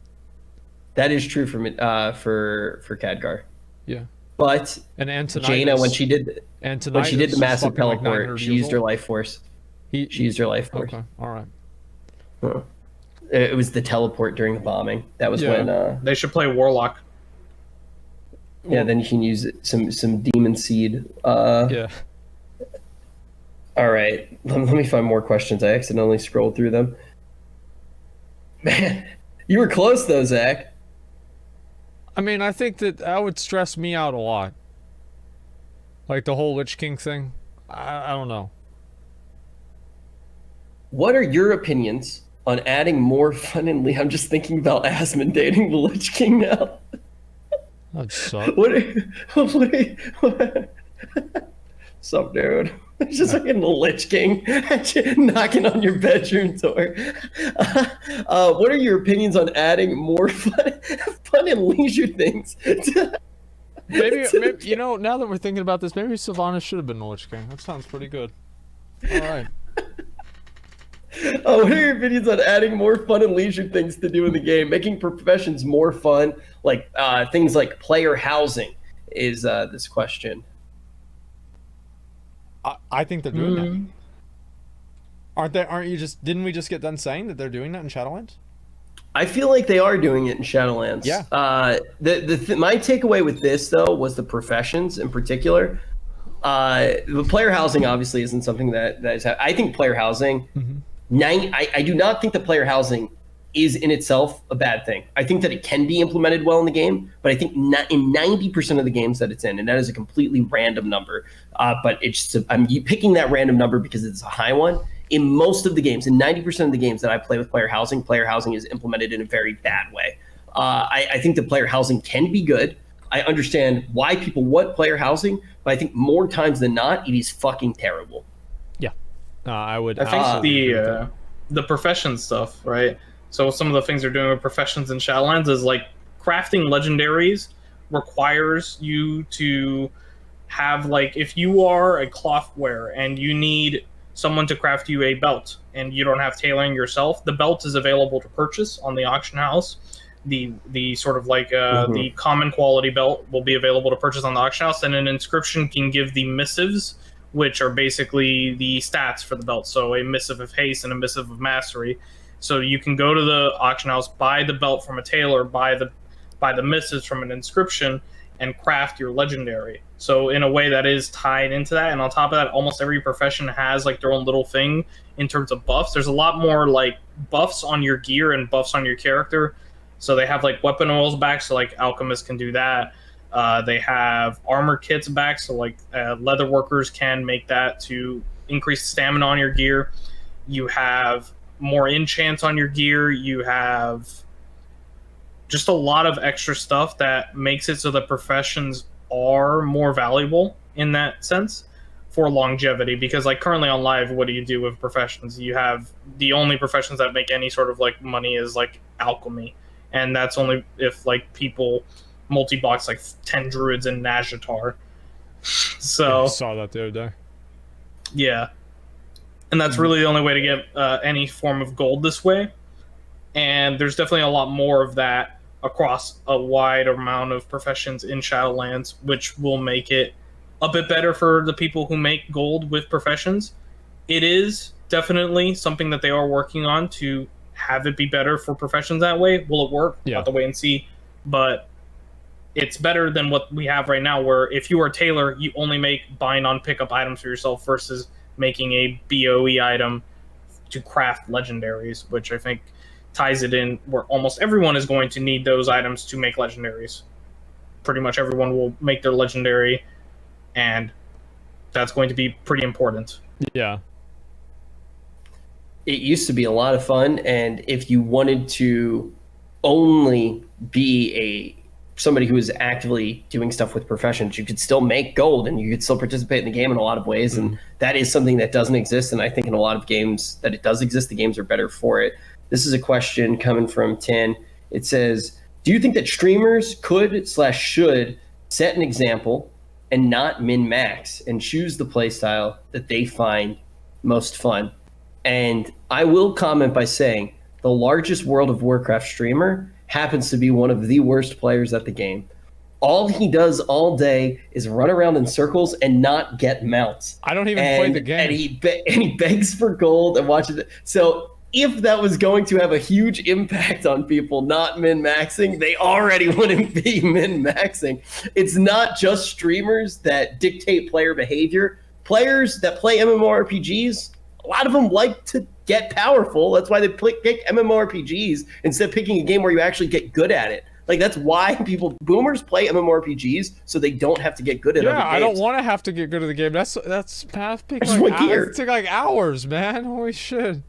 That is true for Khadgar. Yeah. But Jaina, when she did the massive teleport, like she used her life force. She used her life force. Okay, all right. Huh. It was the teleport during the bombing. That was when they should play Warlock. Yeah, then you can use some demon seed. Yeah. All right, let me find more questions. I accidentally scrolled through them. Man, you were close though, Zach. I mean, I think that would stress me out a lot. Like the whole Lich King thing. I don't know. What are your opinions on adding more fun and I'm just thinking about Asmon dating the Lich King now. That'd suck. Sup, dude? It's just like in the Lich King knocking on your bedroom door. What are your opinions on adding more fun and leisure things? Maybe, you know, now that we're thinking about this, maybe Sylvanas should have been the Lich King. That sounds pretty good. All right. What are your opinions on adding more fun and leisure things to do in the game, making professions more fun, like things like player housing? Is this question? I think they're doing that. Didn't we just get done saying that they're doing that in Shadowlands? I feel like they are doing it in Shadowlands. Yeah. My takeaway with this though was the professions in particular. The player housing obviously isn't something that is. I think player housing. I do not think that player housing is in itself a bad thing. I think that it can be implemented well in the game, but I think not in 90% of the games that it's in, and that is a completely random number. But it's I'm picking that random number because it's a high one. In most of the games, in 90% of the games that I play with player housing is implemented in a very bad way. I think that player housing can be good. I understand why people want player housing, but I think more times than not, it is fucking terrible. Yeah, I would. I think the profession stuff, right? So some of the things they're doing with professions in Shadowlands is like crafting legendaries requires you to have, like, if you are a cloth wearer and you need someone to craft you a belt and you don't have tailoring yourself, the belt is available to purchase on the auction house. The sort of like the common quality belt will be available to purchase on the auction house, and an inscription can give the missives, which are basically the stats for the belt. So a missive of haste and a missive of mastery. So you can go to the auction house, buy the belt from a tailor, buy the missives from an inscription, and craft your legendary. So in a way that is tied into that, and on top of that, almost every profession has like their own little thing in terms of buffs. There's a lot more like buffs on your gear and buffs on your character. So they have like weapon oils back, so like alchemists can do that. They have armor kits back, so like leather workers can make that to increase stamina on your gear. You have more enchants on your gear. You have just a lot of extra stuff that makes it so that professions are more valuable in that sense for longevity. Because like currently on live, what do you do with professions? You have the only professions that make any sort of like money is like alchemy, and that's only if like people multi-box like 10 druids in Nazjatar. So I saw that the other day. Yeah. And that's really the only way to get any form of gold this way. And there's definitely a lot more of that across a wide amount of professions in Shadowlands, which will make it a bit better for the people who make gold with professions. It is definitely something that they are working on to have it be better for professions that way. Will it work? Yeah. We'll have to wait and see. But it's better than what we have right now, where if you are a tailor, you only make bind on pickup items for yourself versus making a BOE item to craft legendaries, which I think ties it in where almost everyone is going to need those items to make legendaries. Pretty much everyone will make their legendary, and that's going to be pretty important. Yeah. it used to be a lot of fun, and if you wanted to only be somebody who is actively doing stuff with professions, you could still make gold and you could still participate in the game in a lot of ways. And that is something that doesn't exist. And I think in a lot of games that it does exist, the games are better for it. This is a question coming from Tin. It says, do you think that streamers could/should set an example and not min-max and choose the playstyle that they find most fun? And I will comment by saying the largest World of Warcraft streamer happens to be one of the worst players at the game. All he does all day is run around in circles and not get mounts. I don't even play the game. And he begs for gold and watches it. So if that was going to have a huge impact on people not min-maxing, they already wouldn't be min-maxing. It's not just streamers that dictate player behavior. Players that play MMORPGs, a lot of them like to get powerful. That's why they pick MMORPGs instead of picking a game where you actually get good at it. Like, that's why boomers play MMORPGs, so they don't have to get good at other games. Yeah, I don't want to have to get good at the game. That's take like hours, man. Holy shit.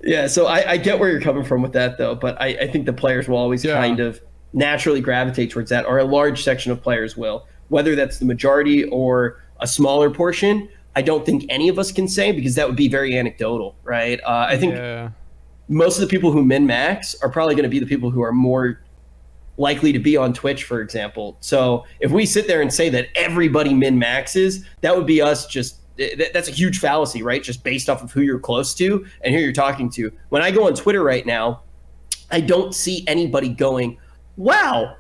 Yeah, so I get where you're coming from with that, though, but I think the players will always kind of naturally gravitate towards that, or a large section of players will. Whether that's the majority or a smaller portion, I don't think any of us can say, because that would be very anecdotal, right? I think most of the people who min-max are probably going to be the people who are more likely to be on Twitch, for example. So if we sit there and say that everybody min-maxes, that would be us just... That's a huge fallacy, right? Just based off of who you're close to and who you're talking to. When I go on Twitter right now, I don't see anybody going, wow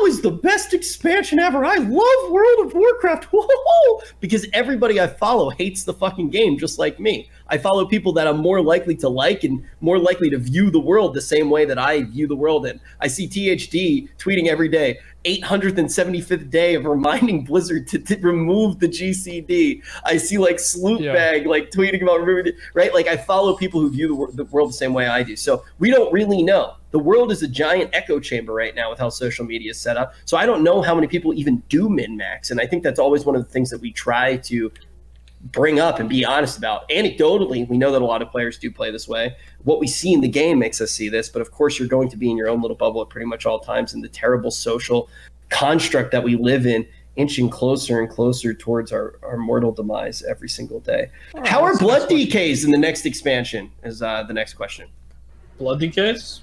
is the best expansion ever. I love World of Warcraft. Whoa! Because everybody I follow hates the fucking game just like me. I follow people that I'm more likely to like and more likely to view the world the same way that I view the world in. I see THD tweeting every day, 875th day of reminding Blizzard to remove the GCD. I see like Sloopbag like tweeting about removing it, right? Like, I follow people who view the world the same way I do. So we don't really know. The world is a giant echo chamber right now with how social media is set up. So I don't know how many people even do min-max. And I think that's always one of the things that we try to bring up and be honest about. Anecdotally, we know that a lot of players do play this way. What we see in the game makes us see this, but of course you're going to be in your own little bubble at pretty much all times, in the terrible social construct that we live in, inching closer and closer towards our mortal demise every single day. Right, how are blood DKs in the next expansion is the next question. Blood DKs?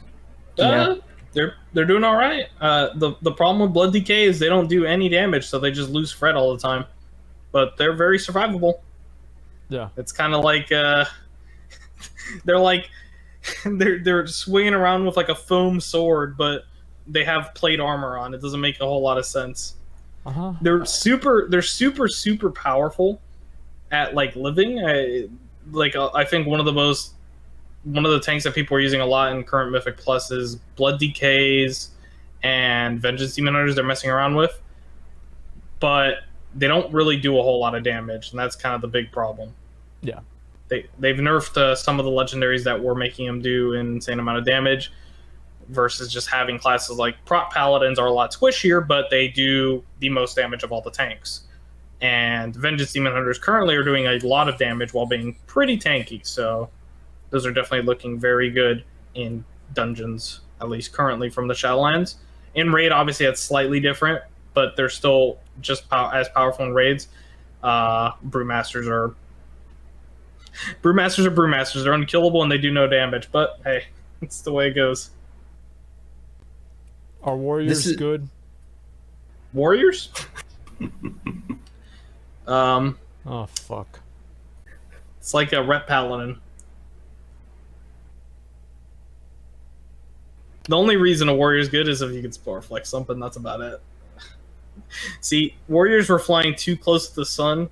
They're doing all right. The problem with blood DK is they don't do any damage, so they just lose Fred all the time. But they're very survivable. Yeah, it's kind of like they're swinging around with like a foam sword, but they have plate armor on. It doesn't make a whole lot of sense. They're super powerful at like living. I think one of the tanks that people are using a lot in current Mythic Plus is Blood DKs and Vengeance Demon Hunters. They're messing around with, but they don't really do a whole lot of damage, and that's kind of the big problem. Yeah, they've nerfed some of the legendaries that were making them do an insane amount of damage, versus just having classes like Prot Paladins are a lot squishier, but they do the most damage of all the tanks. And Vengeance Demon Hunters currently are doing a lot of damage while being pretty tanky, so those are definitely looking very good in dungeons, at least currently from the Shadowlands. In Raid, obviously, that's slightly different, but they're still just as powerful in Raids. Brewmasters are Brewmasters. They're unkillable and they do no damage, but hey, it's the way it goes. Are Warriors good? Warriors? Oh, fuck. It's like a Rep Paladin. The only reason a warrior is good is if you can Spore Flex something. That's about it. See, warriors were flying too close to the sun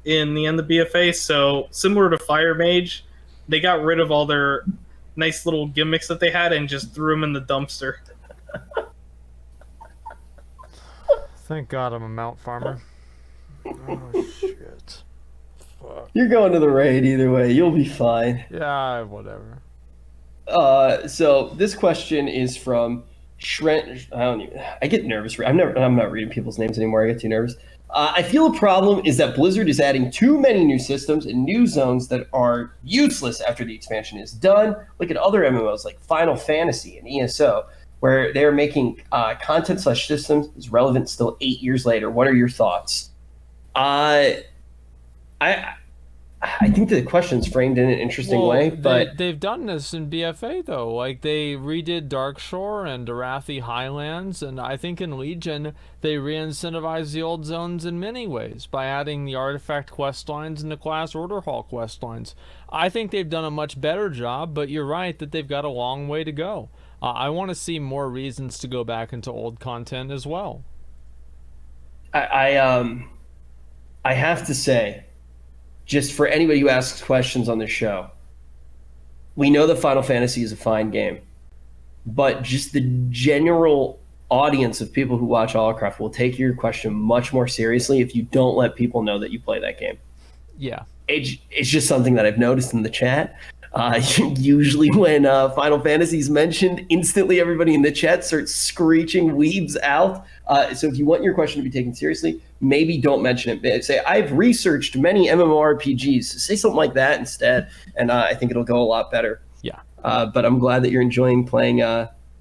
in the end of BFA, so similar to Fire Mage, they got rid of all their nice little gimmicks that they had and just threw them in the dumpster. Thank God I'm a mount farmer. Oh, shit. Fuck. You're going to the raid either way. You'll be fine. Yeah, whatever. So this question is from Shrent. I get nervous. I'm not reading people's names anymore. I get too nervous. I feel a problem is that Blizzard is adding too many new systems and new zones that are useless after the expansion is done. Look at other MMOs like Final Fantasy and ESO, where they're making content/systems relevant still 8 years later. What are your thoughts? I think the question's framed in an interesting way, but they've done this in BFA though. Like they redid Darkshore and Arathi Highlands, and I think in Legion they re-incentivized the old zones in many ways by adding the artifact quest lines and the class order hall quest lines. I think they've done a much better job, but you're right that they've got a long way to go. I want to see more reasons to go back into old content as well. I have to say, just for anybody who asks questions on the show, we know that Final Fantasy is a fine game, but just the general audience of people who watch Allcraft will take your question much more seriously if you don't let people know that you play that game. Yeah. It's just something that I've noticed in the chat. Usually when Final Fantasy is mentioned, instantly everybody in the chat starts screeching weebs out. So if you want your question to be taken seriously, maybe don't mention it. Say, I've researched many MMORPGs. Say something like that instead, and I think it'll go a lot better. Yeah. But I'm glad that you're enjoying playing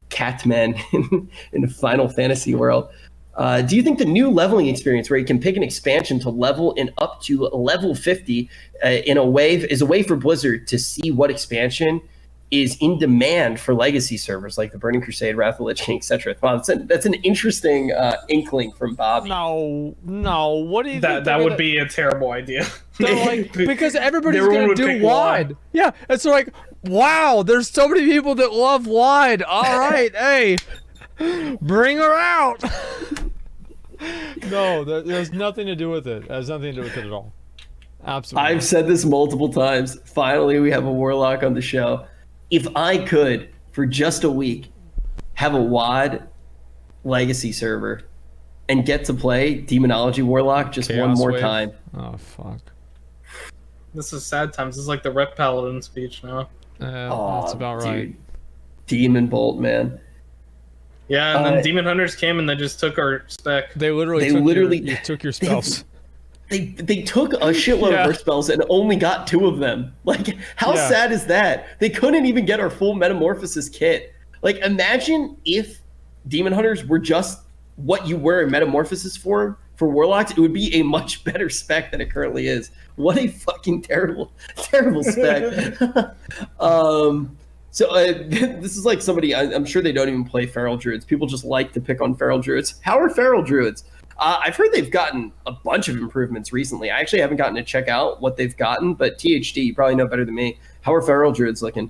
Catman in the Final Fantasy world. Do you think the new leveling experience, where you can pick an expansion to level in up to level 50 in a wave, is a way for Blizzard to see what expansion is in demand for legacy servers like the Burning Crusade, Wrath of the Lich King, etc.? Wow, that's an interesting inkling from Bob. No. What do you think? That would be a terrible idea. Like, because everybody's going to do wide. Yeah, it's like, wow, there's so many people that love wide. All right, hey, bring her out. No, there's nothing to do with it. It has nothing to do with it at all. Absolutely. I've said this multiple times. Finally, we have a Warlock on the show. If I could, for just a week, have a WoD legacy server and get to play Demonology Warlock just Chaos one more wave. time. Oh, fuck. This is sad times. This is like the Rep Paladin speech now. That's about right. Dude. Demon Bolt, man. Yeah, and then Demon Hunters came and they just took our spec. They literally took your spells. They took a shitload of our spells and only got 2 of them. Like, how sad is that? They couldn't even get our full Metamorphosis kit. Like, imagine if Demon Hunters were just what you were in Metamorphosis form for Warlocks. It would be a much better spec than it currently is. What a fucking terrible spec. So this is like somebody, I'm sure they don't even play Feral Druids. People just like to pick on Feral Druids. How are Feral Druids? I've heard they've gotten a bunch of improvements recently. I actually haven't gotten to check out what they've gotten, but THD, you probably know better than me. How are Feral Druids looking?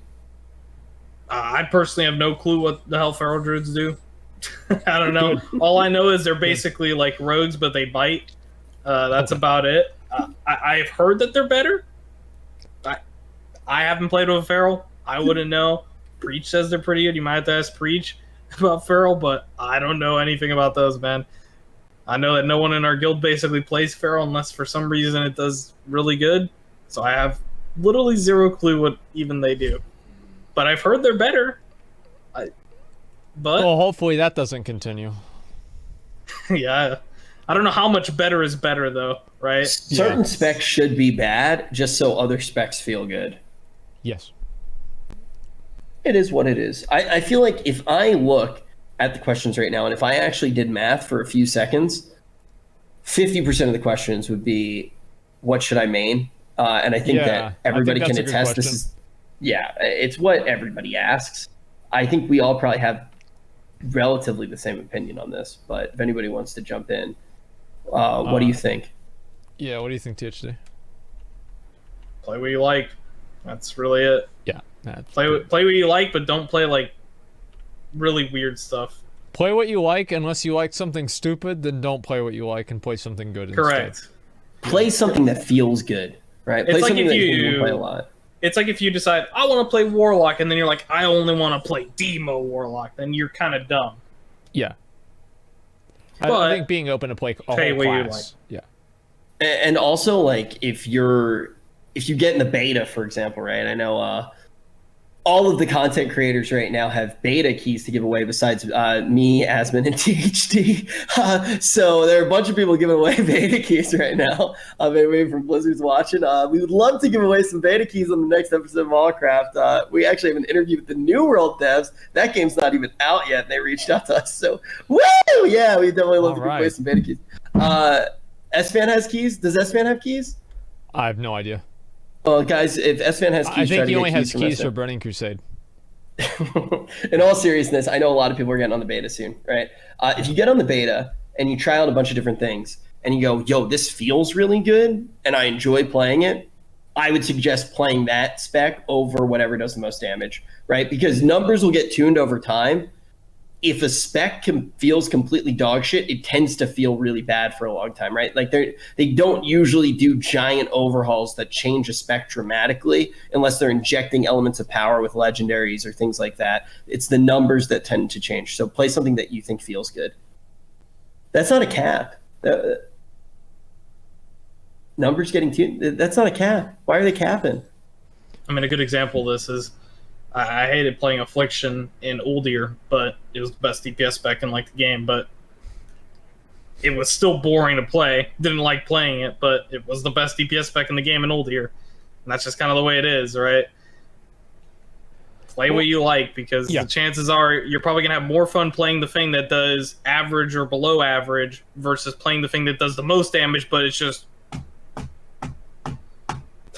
I personally have no clue what the hell Feral Druids do. I don't know. All I know is they're basically like rogues, but they bite. That's about it. I've heard that they're better. I haven't played with a Feral. I wouldn't know. Preach says they're pretty good. You might have to ask Preach about Feral, but I don't know anything about those, man. I know that no one in our guild basically plays Feral unless for some reason it does really good. So I have literally zero clue what even they do. But I've heard they're better. Well, hopefully that doesn't continue. Yeah. I don't know how much better is better, though, right? Certain specs should be bad just so other specs feel good. Yes. It is what it is. I feel like if I look at the questions right now, and if I actually did math for a few seconds, 50% of the questions would be, what should I main? And I think that everybody can attest this is, it's what everybody asks. I think we all probably have relatively the same opinion on this, but if anybody wants to jump in, what do you think? Yeah, what do you think, THD? Play what you like. That's really it. Yeah. Play what you like, but don't play like really weird stuff. Play what you like. Unless you like something stupid, then don't play what you like and play something good instead. Correct. Play something that feels good, right? It's play like something if that you can play a lot. It's like if you decide I want to play Warlock, and then you're like, I only want to play Demo Warlock. Then you're kind of dumb. Yeah. But I think being open to play a whole class. Yeah. And also, like, if you get in the beta, for example, right? I know all of the content creators right now have beta keys to give away besides me, Asmon, and THD. So there are a bunch of people giving away beta keys right now. Maybe from Blizzard's watching. We would love to give away some beta keys on the next episode of Allcraft. We actually have an interview with the New World devs. That game's not even out yet. And they reached out to us. So, woo! Yeah, we definitely love to give away some beta keys. S-Fan has keys? Does S-Fan have keys? I have no idea. Well, guys, if S-Fan has keys, I think he only has keys for Burning Crusade. In all seriousness, I know a lot of people are getting on the beta soon, right? If you get on the beta and you try out a bunch of different things and you go, yo, this feels really good and I enjoy playing it, I would suggest playing that spec over whatever does the most damage, right? Because numbers will get tuned over time. If a spec feels completely dog shit, it tends to feel really bad for a long time, right? Like they don't usually do giant overhauls that change a spec dramatically unless they're injecting elements of power with legendaries or things like that. It's the numbers that tend to change. So play something that you think feels good. That's not a cap. Numbers getting tuned, that's not a cap. Why are they capping? I mean, a good example of this is I hated playing Affliction in Uldir, but it was the best DPS spec in like the game, but it was still boring to play. Didn't like playing it, but it was the best DPS spec in the game in Uldir. And that's just kind of the way it is, right? Play what you like, because the chances are you're probably going to have more fun playing the thing that does average or below average versus playing the thing that does the most damage, but it's just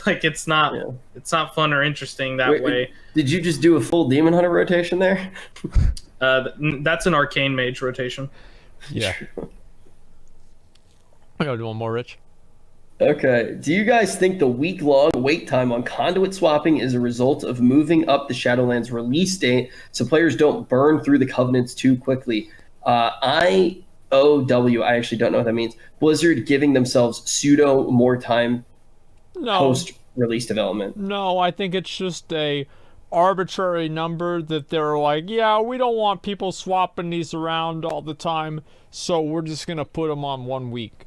like it's not fun or interesting that way. Did you just do a full Demon Hunter rotation there? That's an Arcane Mage rotation. Yeah. I gotta do one more, Rich. Okay. Do you guys think the week-long wait time on conduit swapping is a result of moving up the Shadowlands release date so players don't burn through the covenants too quickly? IOW, I actually don't know what that means. Blizzard giving themselves pseudo more time post-release development. No, I think it's just a arbitrary number that they're like, yeah, we don't want people swapping these around all the time, so we're just gonna put them on 1 week.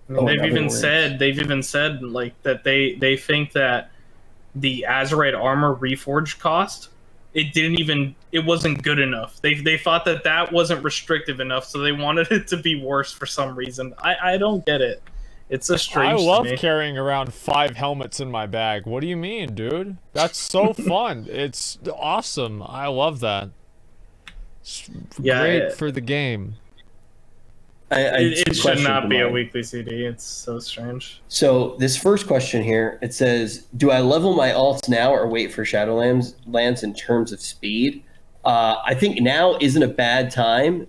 I mean, they've even said like that they think that the Azerite armor reforged cost, it wasn't good enough. They thought that wasn't restrictive enough, so they wanted it to be worse for some reason. I don't get it. It's so strange. I love carrying around 5 helmets in my bag. What do you mean, dude? That's so fun. It's awesome. I love that. It's great for the game. It should not be a weekly CD. It's so strange. So this first question here, it says, do I level my alts now or wait for Shadowlands in terms of speed? I think now isn't a bad time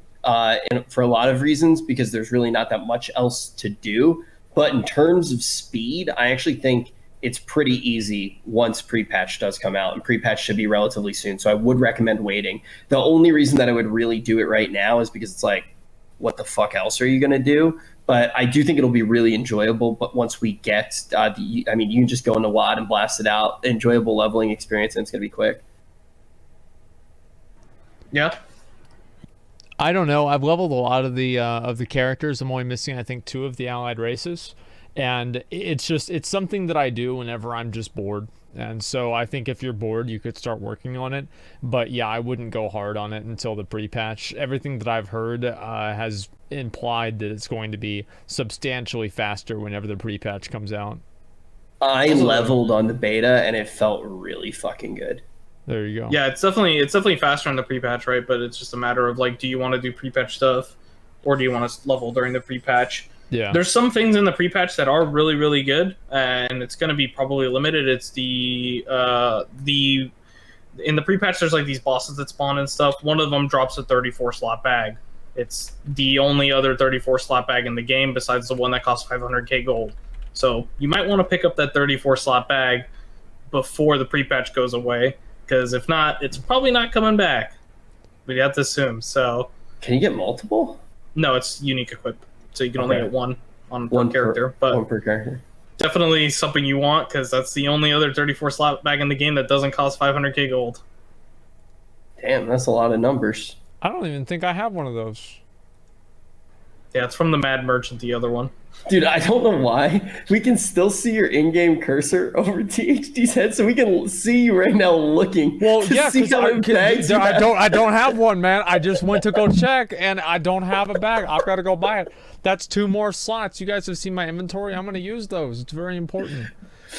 for a lot of reasons, because there's really not that much else to do. But in terms of speed, I actually think it's pretty easy once pre-patch does come out, and pre-patch should be relatively soon. So I would recommend waiting. The only reason that I would really do it right now is because it's like, what the fuck else are you going to do? But I do think it'll be really enjoyable. But once we get, you can just go into WoD and blast it out. Enjoyable leveling experience, and it's going to be quick. Yeah. I don't know. I've leveled a lot of the characters. I'm only missing, I think, 2 of the allied races, and it's something that I do whenever I'm just bored. And so I think if you're bored, you could start working on it. But yeah, I wouldn't go hard on it until the pre-patch. Everything that I've heard has implied that it's going to be substantially faster whenever the pre-patch comes out. I leveled on the beta, and it felt really fucking good. There you go. Yeah, it's definitely faster on the pre-patch, right? But it's just a matter of like, do you want to do pre-patch stuff, or do you want to level during the pre-patch? Yeah. There's some things in the pre-patch that are really, really good, and it's going to be probably limited. It's in the pre-patch, there's like these bosses that spawn and stuff. One of them drops a 34 slot bag. It's the only other 34 slot bag in the game besides the one that costs 500k gold. So you might want to pick up that 34 slot bag before the pre-patch goes away, because if not, it's probably not coming back. But you have to assume. So can you get multiple? No, it's unique equip, so you can only get one per character. But one per character. Definitely something you want, because that's the only other 34 slot bag in the game that doesn't cost 500k gold. Damn, that's a lot of numbers. I don't even think I have one of those. Yeah, it's from the Mad Merchant, the other one. Dude, I don't know why. We can still see your in-game cursor over THD's head, so we can see you right now looking. Well, yeah, because I don't have one, man. I just went to go check, and I don't have a bag. I've got to go buy it. That's 2 more slots. You guys have seen my inventory. I'm going to use those. It's very important.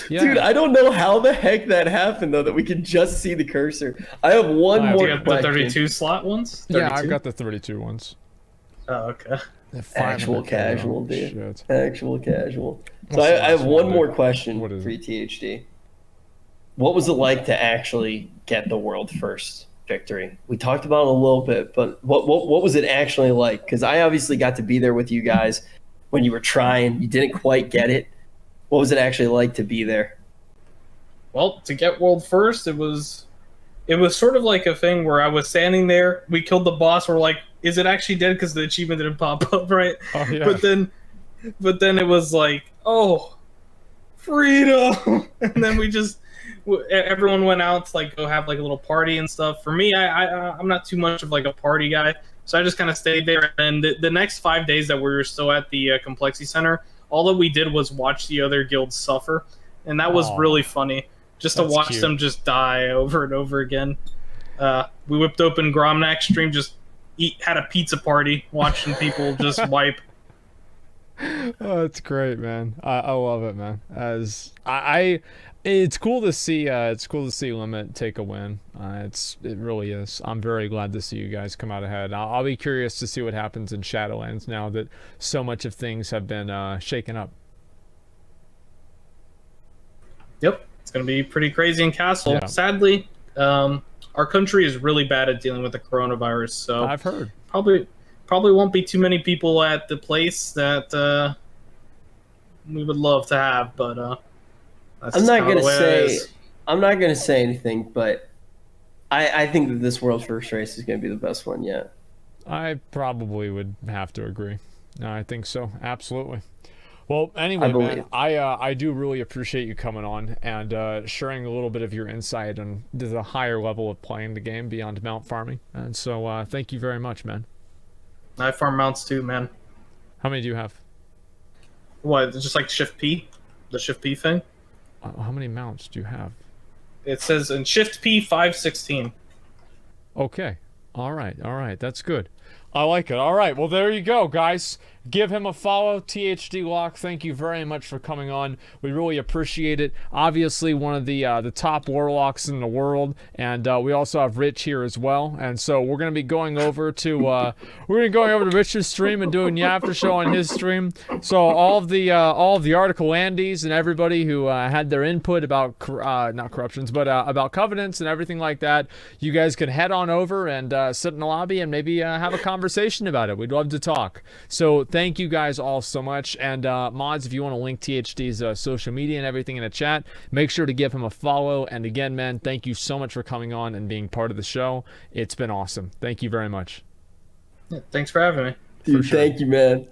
Yeah. Dude, I don't know how the heck that happened, though, that we can just see the cursor. I have one more question. The 32 slot ones? 32? Yeah, I've got the 32 ones. Oh, okay. Actual casual, dude. Shit. Actual casual. So I have one more question for THD. What was it like to actually get the world first victory? We talked about it a little bit, but what was it actually like? Because I obviously got to be there with you guys when you were trying. You didn't quite get it. What was it actually like to be there? Well, to get world first, it was sort of like a thing where I was standing there. We killed the boss. We're like, is it actually dead? Because the achievement didn't pop up, right? Oh, yeah. But then it was like, oh, freedom! And then everyone went out to like go have like a little party and stuff. For me, I'm not too much of like a party guy, so I just kind of stayed there. And the next 5 days that we were still at the Complexity Center, all that we did was watch the other guilds suffer, and that was really funny. Just to watch them just die over and over again. We whipped open Gromnak's stream, just had a pizza party, watching people just wipe. Oh, that's great, man. I love it, man. It's cool to see. It's cool to see Limit take a win. It really is. I'm very glad to see you guys come out ahead. I'll be curious to see what happens in Shadowlands now that so much of things have been shaken up. Yep, it's gonna be pretty crazy in Castle. Yeah. Sadly, our country is really bad at dealing with the coronavirus, so I've heard probably won't be too many people at the place that we would love to have, but I'm not gonna say anything, but I think that this world's first race is gonna be the best one yet. I probably would have to agree. No, I think so. Absolutely. Well, anyway, man, I do really appreciate you coming on and sharing a little bit of your insight on the higher level of playing the game beyond mount farming. And so thank you very much, man. I farm mounts too, man. How many do you have? What, just like Shift P? The Shift P thing? How many mounts do you have? It says in Shift P 516. Okay. All right. That's good. I like it. All right. Well, there you go, guys. Give him a follow, THDlock. Thank you very much for coming on. We really appreciate it. Obviously, one of the top warlocks in the world, and we also have Rich here as well. And so we're gonna be going over to Rich's stream and doing the after show on his stream. So all of the article Andes and everybody who had their input about not corruptions, but about covenants and everything like that, you guys can head on over and sit in the lobby and maybe have a conversation about it. We'd love to talk. So thank you guys all so much. And mods, if you want to link THD's social media and everything in the chat, make sure to give him a follow. And again, man, thank you so much for coming on and being part of the show. It's been awesome. Thank you very much. Yeah, thanks for having me. Dude, thank you, man.